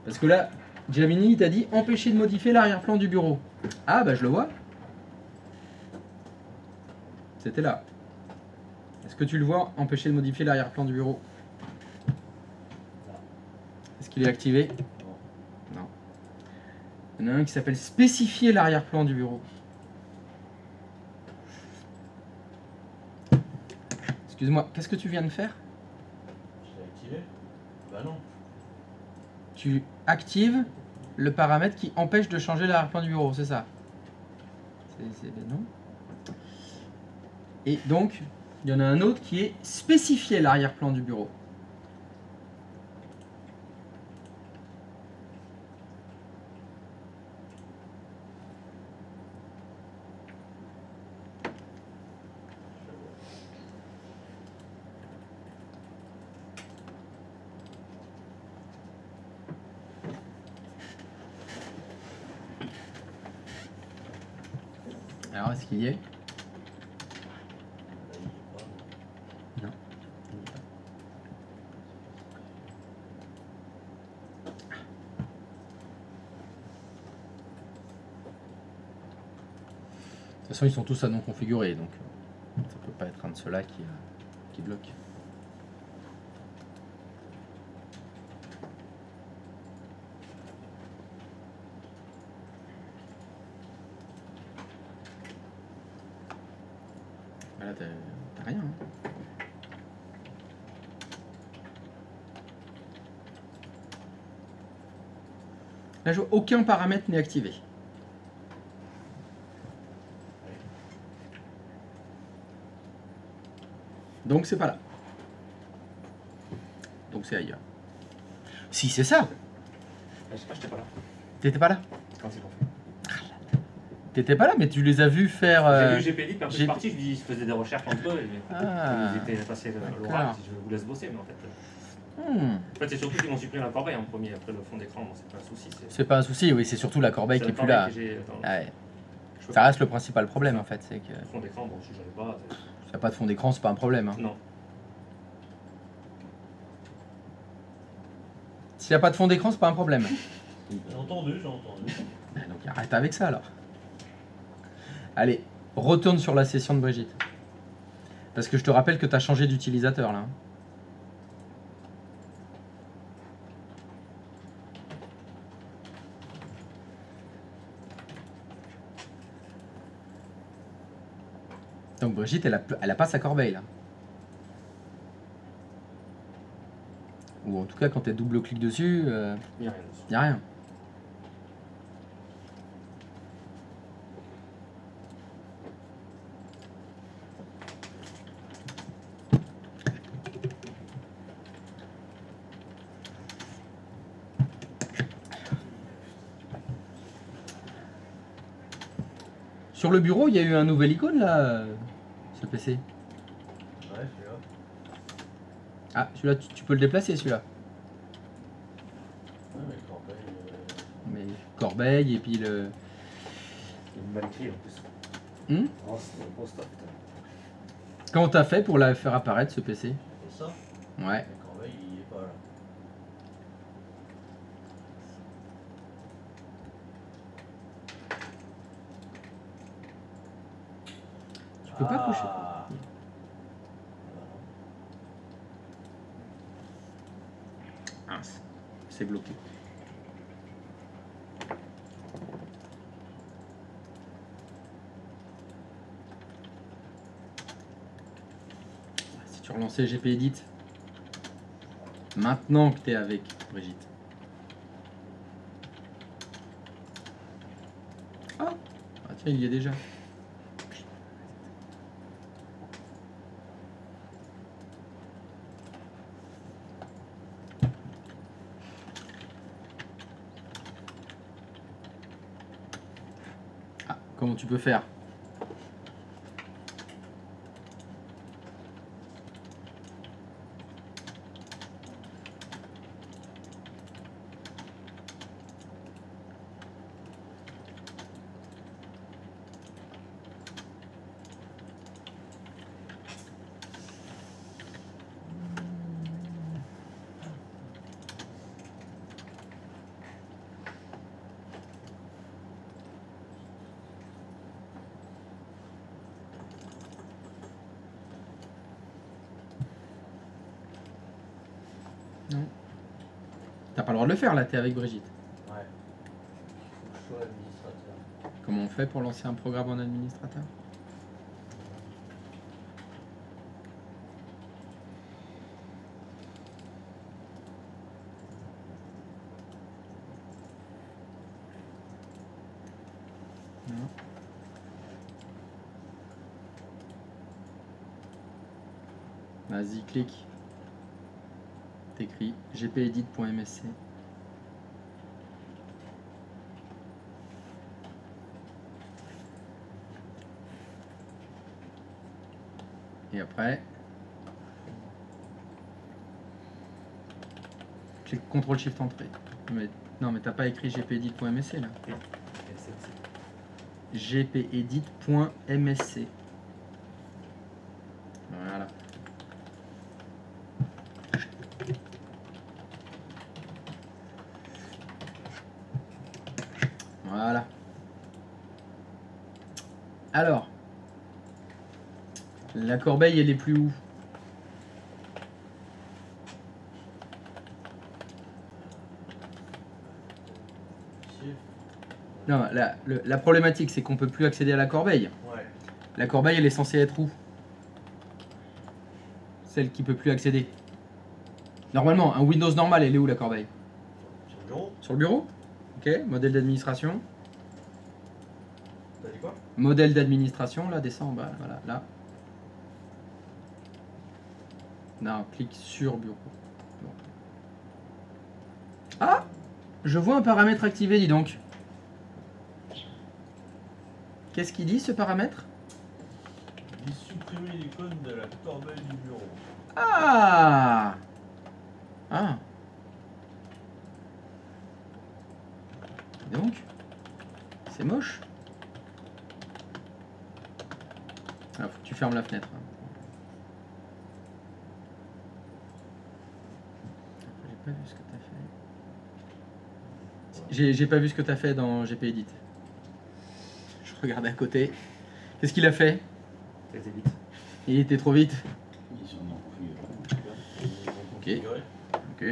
Speaker 1: Parce que là, Gemini, il t'a dit empêcher de modifier l'arrière-plan du bureau. Ah, bah je le vois. C'était là. Est-ce que tu le vois, empêcher de modifier l'arrière-plan du bureau? Est-ce qu'il est activé? Non. Il y en a un qui s'appelle spécifier l'arrière-plan du bureau. Excuse-moi, qu'est-ce que tu viens de faire?
Speaker 9: Je l'ai activé? Bah non.
Speaker 1: Tu actives le paramètre qui empêche de changer l'arrière-plan du bureau, c'est ça? Non. Et donc, il y en a un autre qui est spécifier l'arrière-plan du bureau. Alors, est-ce qu'il y est?
Speaker 9: Là, il est pas.
Speaker 1: Non. De toute façon, ils sont tous à non configurés, donc ça peut pas être un de ceux-là qui bloque. Bah là, t'as rien. Hein. Là, je vois aucun paramètre n'est activé. Donc c'est pas là. Donc c'est ailleurs. Si c'est ça,
Speaker 8: Je sais pas, j'étais pas là.
Speaker 1: t'étais pas là.
Speaker 8: Quand c'est qu'on fait.
Speaker 1: T'étais pas là, mais tu les as vus faire.
Speaker 8: J'ai vu GPD, puis après je
Speaker 1: j'ai-
Speaker 8: suis parti, je lui dis, je faisais des recherches entre eux, et
Speaker 1: Ah.
Speaker 8: ils étaient passés l'oral,
Speaker 1: D'accord.
Speaker 8: si je vous laisse bosser, mais en fait.
Speaker 1: Hmm.
Speaker 8: En fait, c'est surtout qu'ils m'ont supprimé la corbeille en premier, après le fond d'écran, bon, c'est pas un souci.
Speaker 1: C'est pas un souci, oui, c'est surtout la corbeille
Speaker 8: c'est
Speaker 1: qui
Speaker 8: la
Speaker 1: est plus là.
Speaker 8: corbeille que j'ai dans
Speaker 1: Ah ouais.
Speaker 8: je peux
Speaker 1: Ça
Speaker 8: pas.
Speaker 1: reste le principal problème en fait, c'est que
Speaker 8: Le fond d'écran, bon, si j'avais pas.
Speaker 1: s'il n'y a pas de fond d'écran, c'est pas un problème. Hein.
Speaker 8: Non.
Speaker 1: S'il n'y a pas de fond d'écran, c'est pas un problème.
Speaker 9: J'ai entendu, j'ai entendu.
Speaker 1: Donc arrête avec ça alors. Allez, retourne sur la session de Brigitte. Parce que je te rappelle que tu as changé d'utilisateur là. Hein. Donc Brigitte, elle a pas sa corbeille là. Ou en tout cas, quand tu double-cliques dessus,
Speaker 8: Il n'y a rien dessus.
Speaker 1: il n'y a rien. Sur le bureau, il y a eu un nouvel icône là, ce PC.
Speaker 9: Ouais, celui-là.
Speaker 1: Ah, celui-là, tu peux le déplacer celui-là.
Speaker 9: Ouais, mais corbeille.
Speaker 1: Mais corbeille et puis le.
Speaker 8: Il est mal écrit en plus.
Speaker 1: Hmm
Speaker 8: Oh, c'est un gros stop, putain.
Speaker 1: Comment t'as fait pour la faire apparaître ce PC?
Speaker 9: C'est ça?
Speaker 1: Ouais.
Speaker 9: La corbeille, il est pas là.
Speaker 1: Tu peux pas cocher.
Speaker 9: Ah.
Speaker 1: Mince, c'est bloqué. Si tu relançais GP Edit, maintenant que tu es avec Brigitte. Ah, tiens, il y est déjà. Ah, comment tu peux faire? Non. T'as pas le droit de le faire là, t'es avec Brigitte.
Speaker 9: Ouais. Faut que je sois administrateur.
Speaker 1: Comment on fait pour lancer un programme en administrateur? Non. Vas-y, clique. T'écris gpedit.msc. Et après, clique CTRL SHIFT entrée. Mais, non, mais t'as pas écrit gpedit.msc là. gpedit.msc. Voilà. Voilà. Alors, la corbeille, elle est plus où? Non, la problématique, c'est qu'on peut plus accéder à la corbeille.
Speaker 9: Ouais.
Speaker 1: La corbeille, elle est censée être où? Celle qui peut plus accéder. Normalement, un Windows normal, elle est où la corbeille?
Speaker 9: Sur le bureau.
Speaker 1: Sur le bureau? Ok, modèle d'administration.
Speaker 9: T'as dit quoi?
Speaker 1: Modèle d'administration, là, descend en bas, voilà, là. Non, clique sur bureau. Bon. Ah! Je vois un paramètre activé, dis donc. Qu'est-ce qu'il dit, ce paramètre?
Speaker 9: Il dit supprimer l'icône de la corbeille du bureau.
Speaker 1: Ah! Ah! Donc, c'est moche. Ah, faut que tu fermes la fenêtre. J'ai pas vu ce que t'as fait. J'ai pas vu ce que t'as fait dans GPEdit. Je regardais à côté. Qu'est-ce qu'il a fait?
Speaker 8: C'était vite.
Speaker 1: Il était trop vite.
Speaker 2: Ils sont non plus.
Speaker 1: Ok. Ok.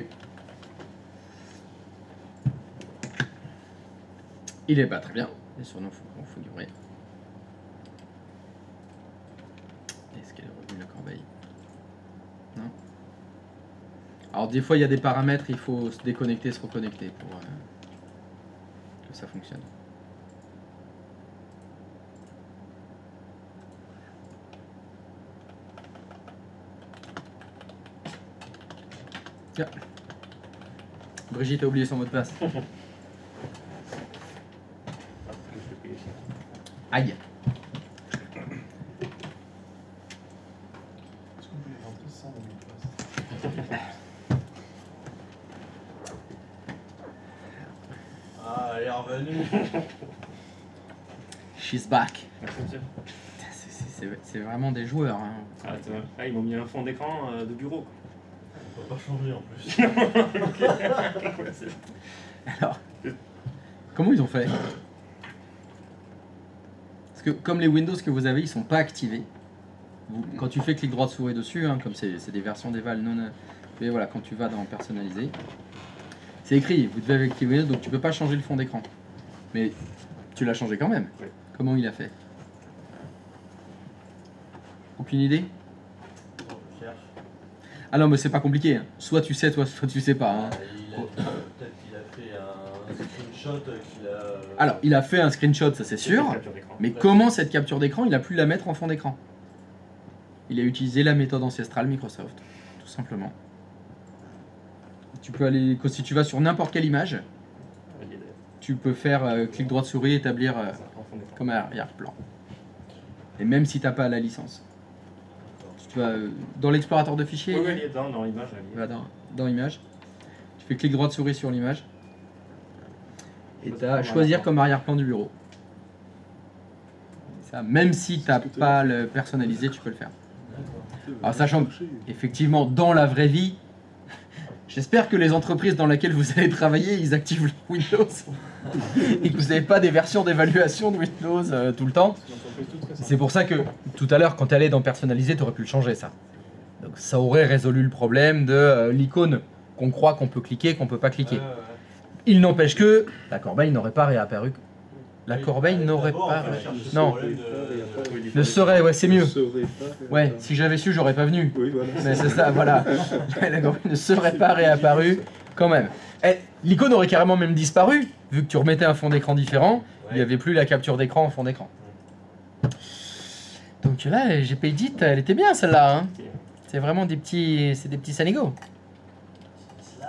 Speaker 1: Il est pas très bien. Les surnoms configurés. Est-ce qu'elle est revenue la corbeille? Non. Alors des fois il y a des paramètres, il faut se déconnecter, se reconnecter pour que ça fonctionne. Tiens. Brigitte a oublié son mot de passe. Aïe.
Speaker 5: Est-ce qu'on peut rentrer sans mot de passe?
Speaker 9: Ah, elle est revenue.
Speaker 1: She's back.
Speaker 8: Merci, monsieur.
Speaker 1: C'est vraiment des joueurs. Hein.
Speaker 8: Ah, ah, ils m'ont mis un fond d'écran de bureau.
Speaker 9: On peut pas changer en plus.
Speaker 1: Alors, comment ils ont fait? Parce que comme les Windows que vous avez, ils sont pas activés. Quand tu fais clic droit de souris dessus, hein, comme c'est des versions d'Eval non... Et voilà, quand tu vas dans personnaliser, c'est écrit, vous devez activer Windows, donc tu peux pas changer le fond d'écran. Mais tu l'as changé quand même.
Speaker 8: Oui.
Speaker 1: Comment il a fait? Aucune idée?
Speaker 9: Je cherche.
Speaker 1: Ah non, mais c'est pas compliqué. Hein. Soit tu sais, soit tu sais pas. Hein.
Speaker 9: Peut-être qu'il a fait un screenshot qu'il a.
Speaker 1: Alors, il a fait un screenshot, ça c'est sûr.
Speaker 8: Capture d'écran.
Speaker 1: Mais comment cette capture d'écran, il a pu la mettre en fond d'écran? Il a utilisé la méthode ancestrale Microsoft, tout simplement. Tu peux aller, si tu vas sur n'importe quelle image, tu peux faire clic droit de souris, établir comme arrière-plan. Et même si tu n'as pas la licence. Tu vas dans l'explorateur de fichiers,
Speaker 8: Oui, il est dans l'image.
Speaker 1: va dans image, tu fais clic droit de souris sur l'image et tu as choisir comme arrière-plan du bureau. Ça, même si tu n'as pas le personnalisé, tu peux le faire. Alors sachant que, effectivement, dans la vraie vie, j'espère que les entreprises dans lesquelles vous allez travailler, ils activent le Windows et que vous n'avez pas des versions d'évaluation de Windows tout le temps. C'est pour ça que tout à l'heure, quand tu allais dans personnaliser, tu aurais pu le changer ça. Donc ça aurait résolu le problème de l'icône qu'on croit qu'on peut cliquer, qu'on peut pas cliquer. Il n'empêche que la corbeille n'aurait pas réapparu. La corbeille n'aurait pas... Non, ne serait, ouais, c'est mieux. Ouais, si j'avais su, j'aurais pas venu.
Speaker 5: Oui, voilà.
Speaker 1: Mais c'est ça, voilà. La corbeille ne serait pas réapparue quand même. L'icône aurait carrément même disparu, vu que tu remettais un fond d'écran différent, il n'y avait plus la capture d'écran en fond d'écran. Donc là, GP Edit, elle était bien celle-là. Hein. C'est vraiment des petits sanigots.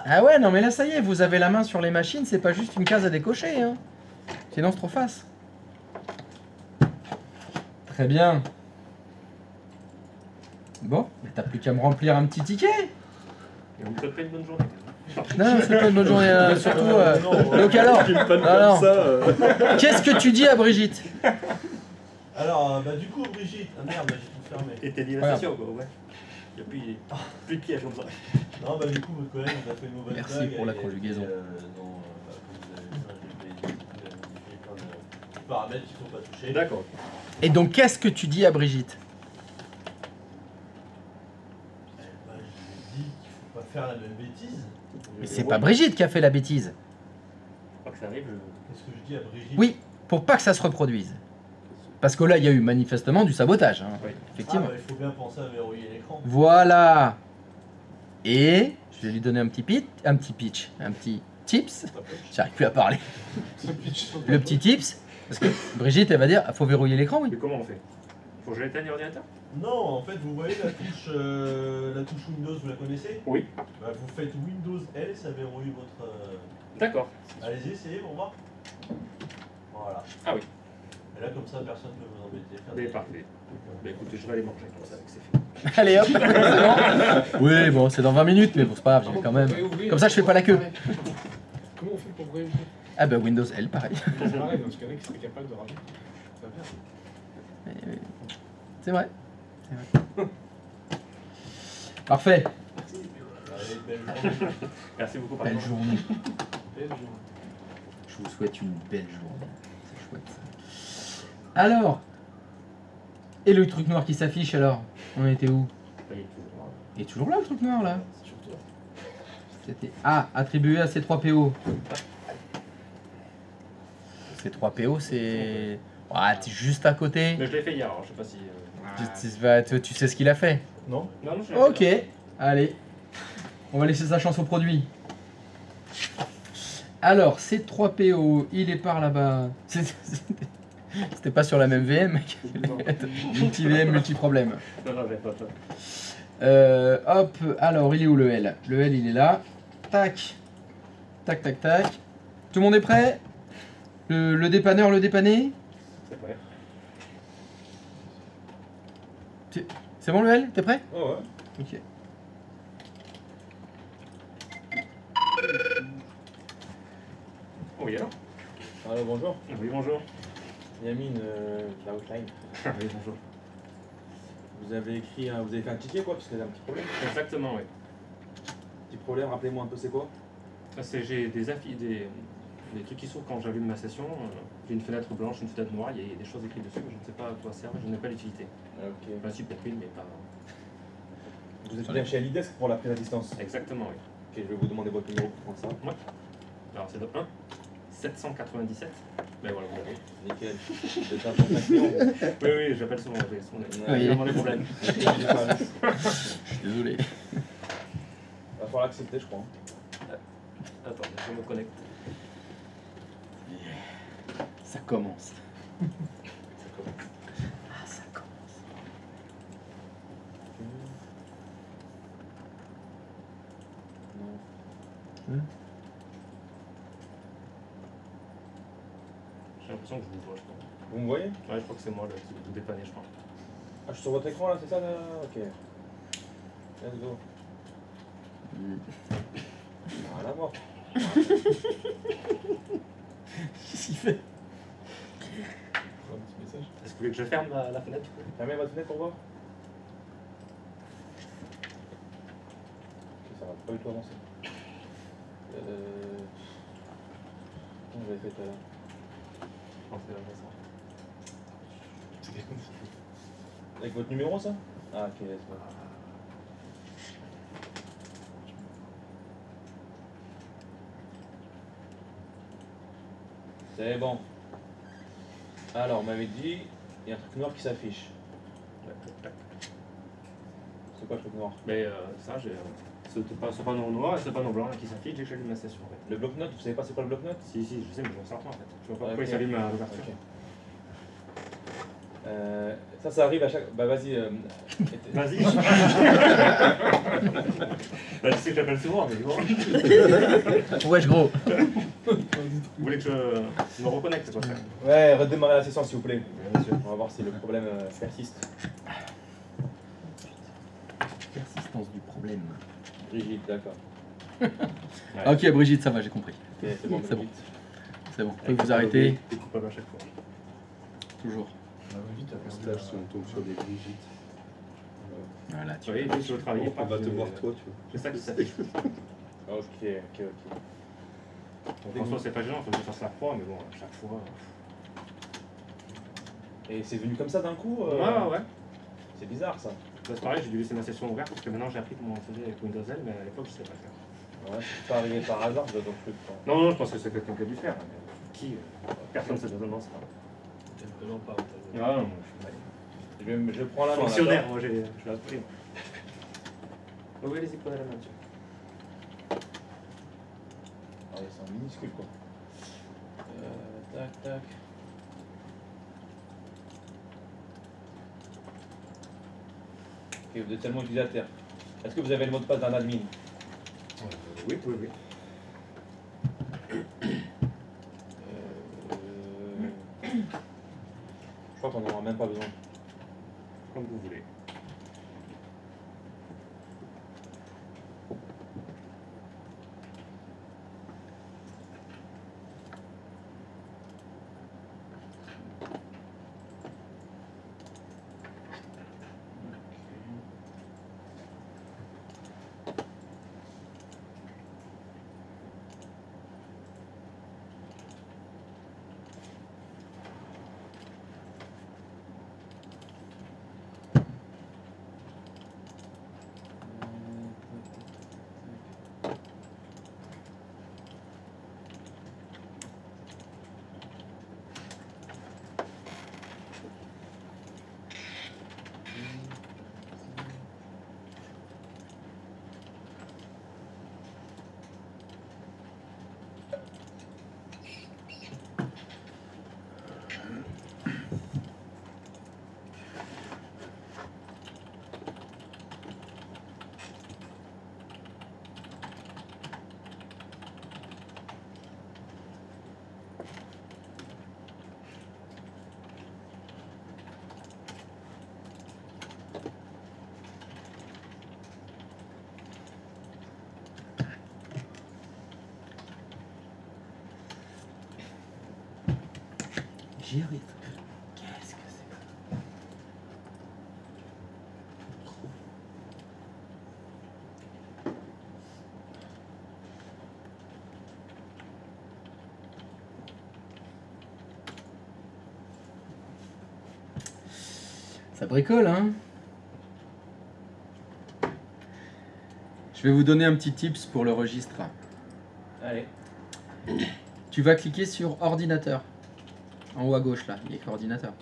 Speaker 1: Ah ouais, non mais là ça y est, vous avez la main sur les machines, c'est pas juste une case à décocher. Hein. Sinon c'est trop face. Très bien. Bon, mais t'as plus qu'à me remplir un petit ticket.
Speaker 8: Et vous ne faites pas une bonne journée.
Speaker 1: Non, c'est pas une bonne journée, surtout... donc alors, qu'est-ce que tu dis à Brigitte?
Speaker 9: Alors, bah du coup, Brigitte, ah merde, j'ai tout fermé.
Speaker 8: Et t'as dit la station, quoi, ouais. Il n'y a plus de piège comme ça.
Speaker 9: Non, bah du coup, votre collègue nous a fait une mauvaise
Speaker 1: Merci
Speaker 9: blague.
Speaker 1: pour la
Speaker 9: et-
Speaker 1: conjugaison.
Speaker 9: et, non, bah, comme vous avez vu, j'ai modifié plein de paramètres qu'il ne faut pas toucher.
Speaker 8: D'accord.
Speaker 1: Et donc qu'est-ce que tu dis à Brigitte?
Speaker 9: Bah, je lui ai dit qu'il ne faut pas faire la même bêtise.
Speaker 1: Mais c'est pas Brigitte qui a fait la bêtise.
Speaker 8: Pas que ça arrive,
Speaker 9: Qu'est-ce que je dis à Brigitte?
Speaker 1: Oui, pour pas que ça se reproduise. Parce que là, il y a eu manifestement du sabotage, hein,
Speaker 8: Oui.
Speaker 1: effectivement.
Speaker 9: Ah, bah, il faut bien penser à verrouiller l'écran.
Speaker 1: Voilà. Et je vais lui donner un petit tips. J'arrive plus à parler. Le petit tips, parce que Brigitte, elle va dire, faut verrouiller l'écran, oui.
Speaker 8: Mais comment on fait? Faut que je l'éteigne l'ordinateur?
Speaker 9: Non, en fait, vous voyez la touche Windows, vous la connaissez?
Speaker 8: Oui.
Speaker 9: Bah, vous faites Windows L, ça verrouille votre...
Speaker 8: D'accord.
Speaker 9: Allez-y, essayez pour voir. Voilà.
Speaker 8: Ah oui.
Speaker 9: Et là, comme ça, personne ne peut vous embêter. Faire
Speaker 8: Mais
Speaker 9: des-
Speaker 8: parfait. Bah écoutez, je vais aller manger comme ça, avec c'est fait.
Speaker 1: Allez hop, c'est bon. Oui, bon, c'est dans 20 minutes, mais bon, c'est pas grave, j'ai quand même. Comme ça, je fais pas la queue.
Speaker 7: Comment on fait pour vérifier?
Speaker 1: Ah bah Windows L, pareil.
Speaker 7: C'est pareil, parce qu'il y en a qui seraient capables de rajouter. Ça va faire.
Speaker 1: C'est vrai. Parfait.
Speaker 9: Allez, belle journée.
Speaker 8: Merci beaucoup.
Speaker 1: Belle journée.
Speaker 7: Belle journée.
Speaker 1: Je vous souhaite une belle journée. C'est chouette ça. Alors, et le truc noir qui s'affiche alors? On était où? Il est toujours là le truc noir là? C'était attribué à C3PO. C3PO c'est... Ah, t'es juste à côté.
Speaker 8: Mais je l'ai fait hier, alors je sais pas si.
Speaker 1: Tu sais ce qu'il a fait?
Speaker 9: Non?
Speaker 8: Non, non, je l'ai fait.
Speaker 1: Ok, allez. On va laisser sa chance au produit. Alors, C3PO, il est par là-bas. C'était pas sur la même VM, mec. Multi-VM, multi-problème.
Speaker 8: Non, non, j'avais pas ça.
Speaker 1: Hop, alors il est où le L? Le L il est là. Tac. Tac, tac, tac. Tout le monde est prêt? Le dépanneur, le dépanné?
Speaker 8: C'est vrai.
Speaker 1: C'est bon le L? T'es prêt?
Speaker 7: Oh ouais.
Speaker 1: Ok.
Speaker 8: Oui, alors?
Speaker 7: Alors bonjour.
Speaker 8: Oui, bonjour.
Speaker 7: Yamine, la hotline.
Speaker 8: Oui, bonjour.
Speaker 7: Vous avez écrit, vous avez fait un ticket quoi, parce qu'il y a un petit problème.
Speaker 8: Exactement, oui.
Speaker 7: Petit problème, rappelez-moi un peu c'est quoi?
Speaker 8: J'ai des Les trucs qui s'ouvrent quand j'allume ma session, j'ai une fenêtre blanche, une fenêtre noire, il y a des choses écrites dessus, mais je ne sais pas à quoi servent, je n'ai pas l'utilité.
Speaker 10: Ok.
Speaker 8: Le principe est pris, mais pas.
Speaker 10: Vous êtes bien chez Alidesk pour la prise à distance.
Speaker 8: Exactement, oui.
Speaker 10: Ok, je vais vous demander votre numéro pour prendre ça.
Speaker 8: Alors c'est le 1 797. Mais voilà, vous l'avez.
Speaker 10: Nickel. Vous êtes un bon client.
Speaker 8: Oui, oui, j'appelle souvent, j'ai souvent
Speaker 1: Oui.
Speaker 8: j'ai vraiment des problèmes.
Speaker 1: Je suis désolé.
Speaker 10: Va falloir l'accepter, je crois.
Speaker 8: Attends, je me connecte.
Speaker 1: Ça commence.
Speaker 8: Ça commence.
Speaker 1: Ah, ça commence.
Speaker 10: Non.
Speaker 8: J'ai l'impression que je vous vois, je crois.
Speaker 10: Vous me voyez?
Speaker 8: Ouais, je crois que c'est moi là, qui vous dépanner, je crois.
Speaker 10: Ah, je suis sur votre écran là, c'est ça là? Ok. Let's go. Voilà, moi.
Speaker 1: Qu'est-ce qu'il fait?
Speaker 7: Un petit message.
Speaker 8: Est-ce que vous voulez que je ferme la fenêtre?
Speaker 10: Fermez votre fenêtre pour voir. Ok, ça va pas du tout avancer. Comment j'avais fait tout à l'heure?
Speaker 8: Non, c'est vraiment ça.
Speaker 10: Avec votre numéro ça? Ah ok, laisse moi. C'est bon. Alors, on m'avait dit, il y a un truc noir qui s'affiche. C'est quoi le truc noir?
Speaker 8: Mais ça, j'ai ce panneau noir et ce panneau blanc là, qui s'affiche dès que j'allume ma station. En fait.
Speaker 10: Le bloc-notes, vous savez pas c'est quoi le bloc-notes?
Speaker 8: Si, je sais, mais j'en sors pas en fait. Je vois pas
Speaker 10: Ah,
Speaker 8: pourquoi
Speaker 10: ok.
Speaker 8: il s'allume à l'ouverture.
Speaker 10: Ok. Ça arrive à chaque. Bah vas-y.
Speaker 8: Vas-y. Bah, tu sais que j'appelle souvent, mais bon.
Speaker 1: Wesh gros.
Speaker 8: Vous voulez que je me reconnecte, c'est quoi ça?
Speaker 10: Ouais, redémarrez la session s'il vous plaît.
Speaker 8: Bien sûr.
Speaker 10: On va voir si le problème persiste.
Speaker 1: Persistance du problème.
Speaker 10: Brigitte, d'accord.
Speaker 8: Ouais.
Speaker 1: Ok Brigitte, ça va, j'ai compris.
Speaker 10: Ok, c'est bon,
Speaker 1: C'est bon.
Speaker 10: Brigitte.
Speaker 1: C'est bon. Vous pouvez vous arrêter.
Speaker 8: C'est coupable à chaque fois.
Speaker 1: Toujours.
Speaker 5: En stage, si on tombe sur des Brigitte,
Speaker 1: Voilà,
Speaker 8: Tu vois, dès que je veux travailler,
Speaker 5: on va te voir toi, tu vois.
Speaker 8: c'est ça qui s'affiche.
Speaker 10: Ok.
Speaker 8: Donc, François, c'est pas gênant, faut que je fasse la croix, mais bon, à chaque fois.
Speaker 10: Et c'est venu comme ça d'un coup
Speaker 8: Ouais.
Speaker 10: C'est bizarre ça.
Speaker 8: Là, c'est pareil, j'ai dû laisser ma session ouverte parce que maintenant j'ai appris comment on faisait avec Windows L, mais à l'époque je savais pas faire.
Speaker 10: Ouais, c'est pas arrivé par hasard, je dois donc plus.
Speaker 8: Non, je pense que c'est quelqu'un qui a dû faire. Mais qui Personne ne sait besoin de ça.
Speaker 7: Tellement pas.
Speaker 8: Ah non, je suis
Speaker 10: Je prends la main.
Speaker 8: fonctionnaire, moi je l'ai appris. Oui, allez-y, prenez la main, monsieur.
Speaker 10: Ah oui, c'est un minuscule quoi. Tac. Ok, vous êtes tellement utilisateur. Est-ce que vous avez le mot de passe d'un admin?
Speaker 8: Oui.
Speaker 10: Je crois qu'on n'en aura même pas besoin.
Speaker 8: Comme vous voulez.
Speaker 1: J'y arrive. Qu'est-ce que c'est? Ça bricole, hein. Je vais vous donner un petit tips pour le registre.
Speaker 10: Allez.
Speaker 1: Tu vas cliquer sur ordinateur. En haut à gauche, là, il y a écrit ordinateur.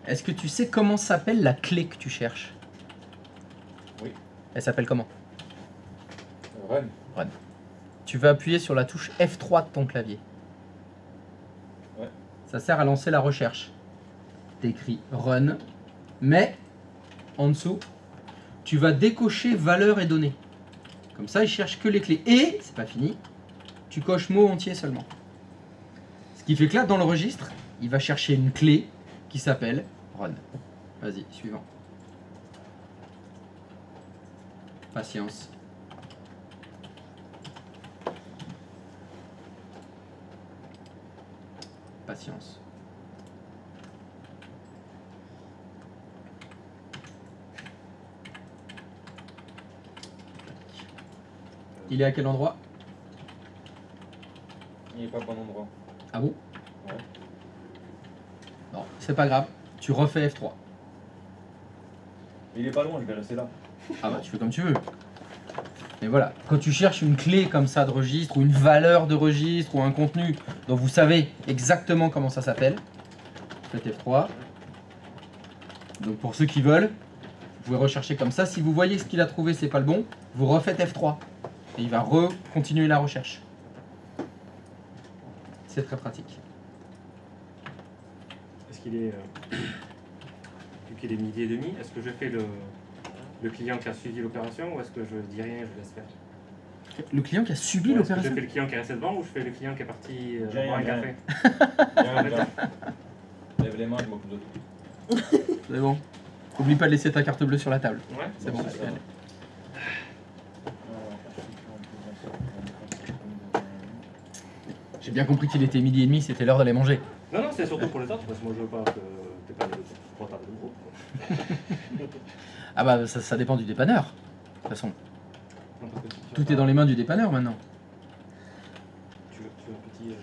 Speaker 1: Est-ce que tu sais comment s'appelle la clé que tu cherches?
Speaker 10: Oui.
Speaker 1: Elle s'appelle comment?
Speaker 10: Run.
Speaker 1: Run. Tu vas appuyer sur la touche F3 de ton clavier.
Speaker 10: Ouais.
Speaker 1: Ça sert à lancer la recherche. T'écris run, mais en dessous, tu vas décocher valeur et données. Comme ça, il cherche que les clés. Et, c'est pas fini, tu coches mot entier seulement. Ce qui fait que là, dans le registre, il va chercher une clé qui s'appelle run. Vas-y, suivant. Patience. Patience. Il est à quel endroit?
Speaker 10: Il est pas au bon endroit.
Speaker 1: Ah bon?
Speaker 10: Ouais.
Speaker 1: Non, c'est pas grave. Tu refais F3.
Speaker 10: Il est pas loin, je vais rester là.
Speaker 1: Ah bah tu fais comme tu veux. Mais voilà, quand tu cherches une clé comme ça de registre, ou une valeur de registre, ou un contenu dont vous savez exactement comment ça s'appelle, faites F3. Donc pour ceux qui veulent, vous pouvez rechercher comme ça. Si vous voyez que ce qu'il a trouvé c'est pas le bon, vous refaites F3. Et il va continuer la recherche. C'est très pratique.
Speaker 8: Est-ce qu'il est... vu qu'il est midi et demi, est-ce que je fais le client qui a suivi l'opération ou est-ce que je dis rien et je laisse faire?
Speaker 1: Le client qui a subi
Speaker 8: Est-ce que
Speaker 1: l'opération?
Speaker 8: je fais le client qui est resté devant ou je fais le client qui est parti
Speaker 10: J'ai
Speaker 8: boire un
Speaker 10: rien,
Speaker 8: café?
Speaker 10: Viens. Lève les mains, je m'occupe de tout.
Speaker 1: C'est bon. N'oublie pas de laisser ta carte bleue sur la table.
Speaker 8: Ouais,
Speaker 1: C'est bon.
Speaker 10: c'est ça.
Speaker 1: Allez. J'ai bien compris qu'il était midi et demi, c'était l'heure d'aller manger.
Speaker 8: Non, non, c'est surtout pour les autres parce que moi je veux pas que t'aies pas de retard de groupe.
Speaker 1: Ah bah ça dépend du dépanneur. De toute façon,
Speaker 8: Non, parce que si tu
Speaker 1: tout
Speaker 8: veux
Speaker 1: est dans
Speaker 8: pas-
Speaker 1: les mains du dépanneur maintenant.
Speaker 8: Tu veux un petit...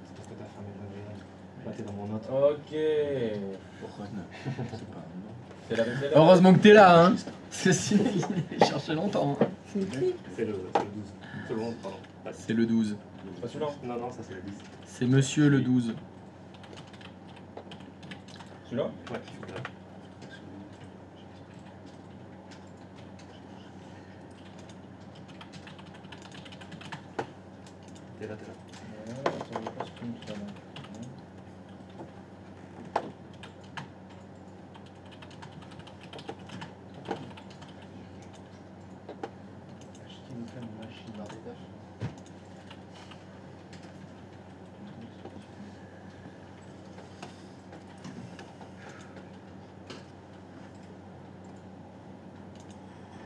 Speaker 8: C'est parce que t'as fermé le lavé. Là, t'es dans mon note.
Speaker 10: Ok.
Speaker 5: C'est pas non.
Speaker 10: C'est la vaisselle.
Speaker 1: Heureusement que t'es là, hein. C'est sinon il cherchait longtemps. hein.
Speaker 4: C'est écrit.
Speaker 8: C'est le 12. C'est le 11, pardon. Ah,
Speaker 1: C'est le 12.
Speaker 10: Pas celui-là.
Speaker 8: Non, non, ça c'est le 10.
Speaker 1: C'est monsieur le 12.
Speaker 10: Celui-là.
Speaker 8: Ouais, je suis là. T'es là, t'es là.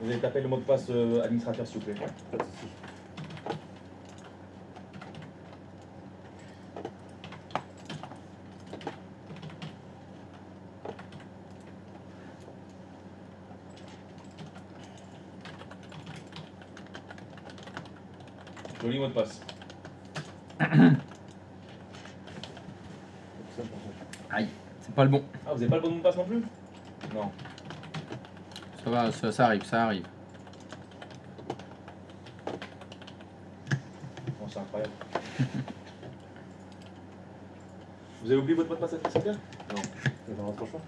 Speaker 10: Vous allez taper le mot de passe administrateur s'il vous plaît.
Speaker 8: Pas de soucis.
Speaker 10: Joli mot de passe.
Speaker 1: Aïe, c'est pas le bon.
Speaker 10: Ah, vous avez pas le bon mot de passe non plus? Non.
Speaker 1: Ça va, ça arrive, ça arrive.
Speaker 10: Bon, c'est incroyable. Vous avez oublié votre mot de passe administrateur?
Speaker 8: Non. C'est dans votre choix.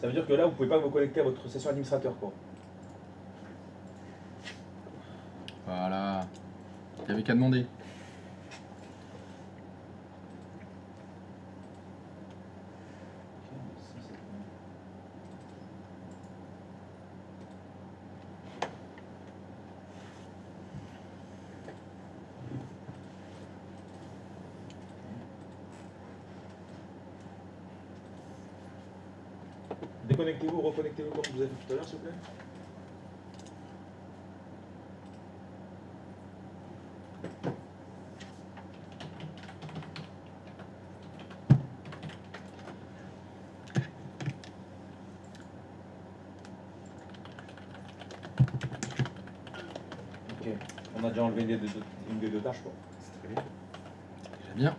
Speaker 10: Ça veut dire que là, vous pouvez pas vous connecter à votre session administrateur, quoi.
Speaker 1: Voilà. T'avais qu'à demander.
Speaker 10: Déconnectez-vous, reconnectez-vous comme vous avez fait tout à l'heure, s'il vous plaît. On a déjà enlevé une des deux tâches, quoi.
Speaker 8: C'est très bien.
Speaker 1: Déjà bien.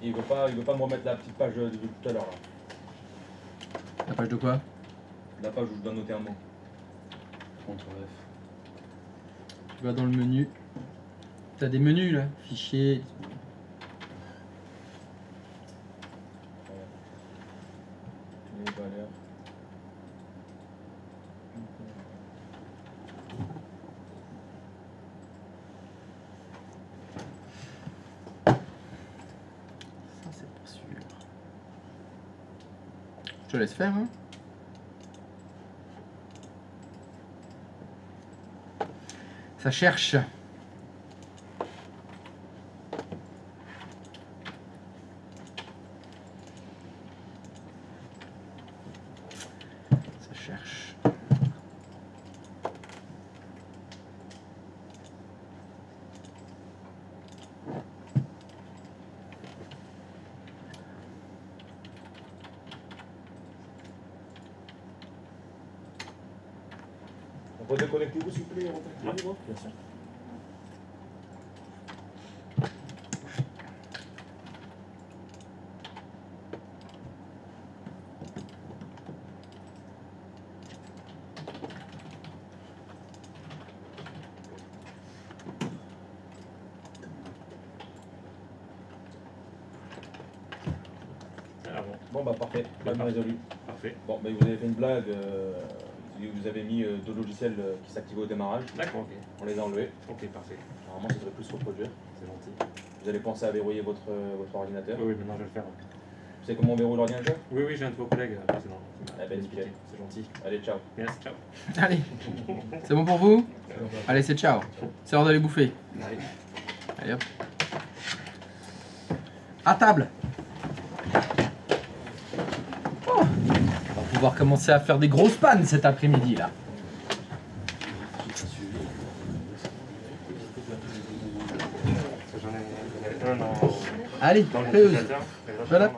Speaker 10: Il veut pas me remettre la petite page de tout à l'heure là.
Speaker 1: La page de quoi?
Speaker 10: La page où je dois noter un mot.
Speaker 2: Ctrl F.
Speaker 1: Tu vas dans le menu. T'as des menus là, fichier.
Speaker 10: Les valeurs.
Speaker 1: Ça c'est pas sûr. Je te laisse faire hein. Ça cherche. Ça cherche.
Speaker 10: On peut déconnecter vous s'il vous plaît,
Speaker 8: Bien sûr. Ah bon,
Speaker 10: Bon bah parfait, problème résolu.
Speaker 8: parfait.
Speaker 10: Bon bah vous avez fait une blague, vous avez mis deux logiciels qui s'activaient au démarrage,
Speaker 8: D'accord, ok.
Speaker 10: on les a enlevés.
Speaker 8: Ok, parfait.
Speaker 10: Normalement ça devrait plus se reproduire.
Speaker 8: C'est gentil.
Speaker 10: Vous allez penser à verrouiller votre ordinateur.
Speaker 8: Oui, oui, maintenant je vais le faire.
Speaker 10: Vous savez comment on verrouille l'ordinateur?
Speaker 8: Oui, oui, j'ai un de vos collègues précédent.
Speaker 10: Eh ben, nickel.
Speaker 8: C'est gentil.
Speaker 10: Allez, ciao.
Speaker 8: Merci, ciao.
Speaker 1: Allez. C'est bon pour vous? Allez, c'est ciao. C'est l'heure d'aller bouffer.
Speaker 8: Allez.
Speaker 1: Allez hop. À table. Oh. On va pouvoir commencer à faire des grosses pannes cet après-midi là.
Speaker 8: J'en ai un
Speaker 1: Allez,
Speaker 8: dans le
Speaker 1: fais-le.
Speaker 8: ventilateur.
Speaker 1: Voilà.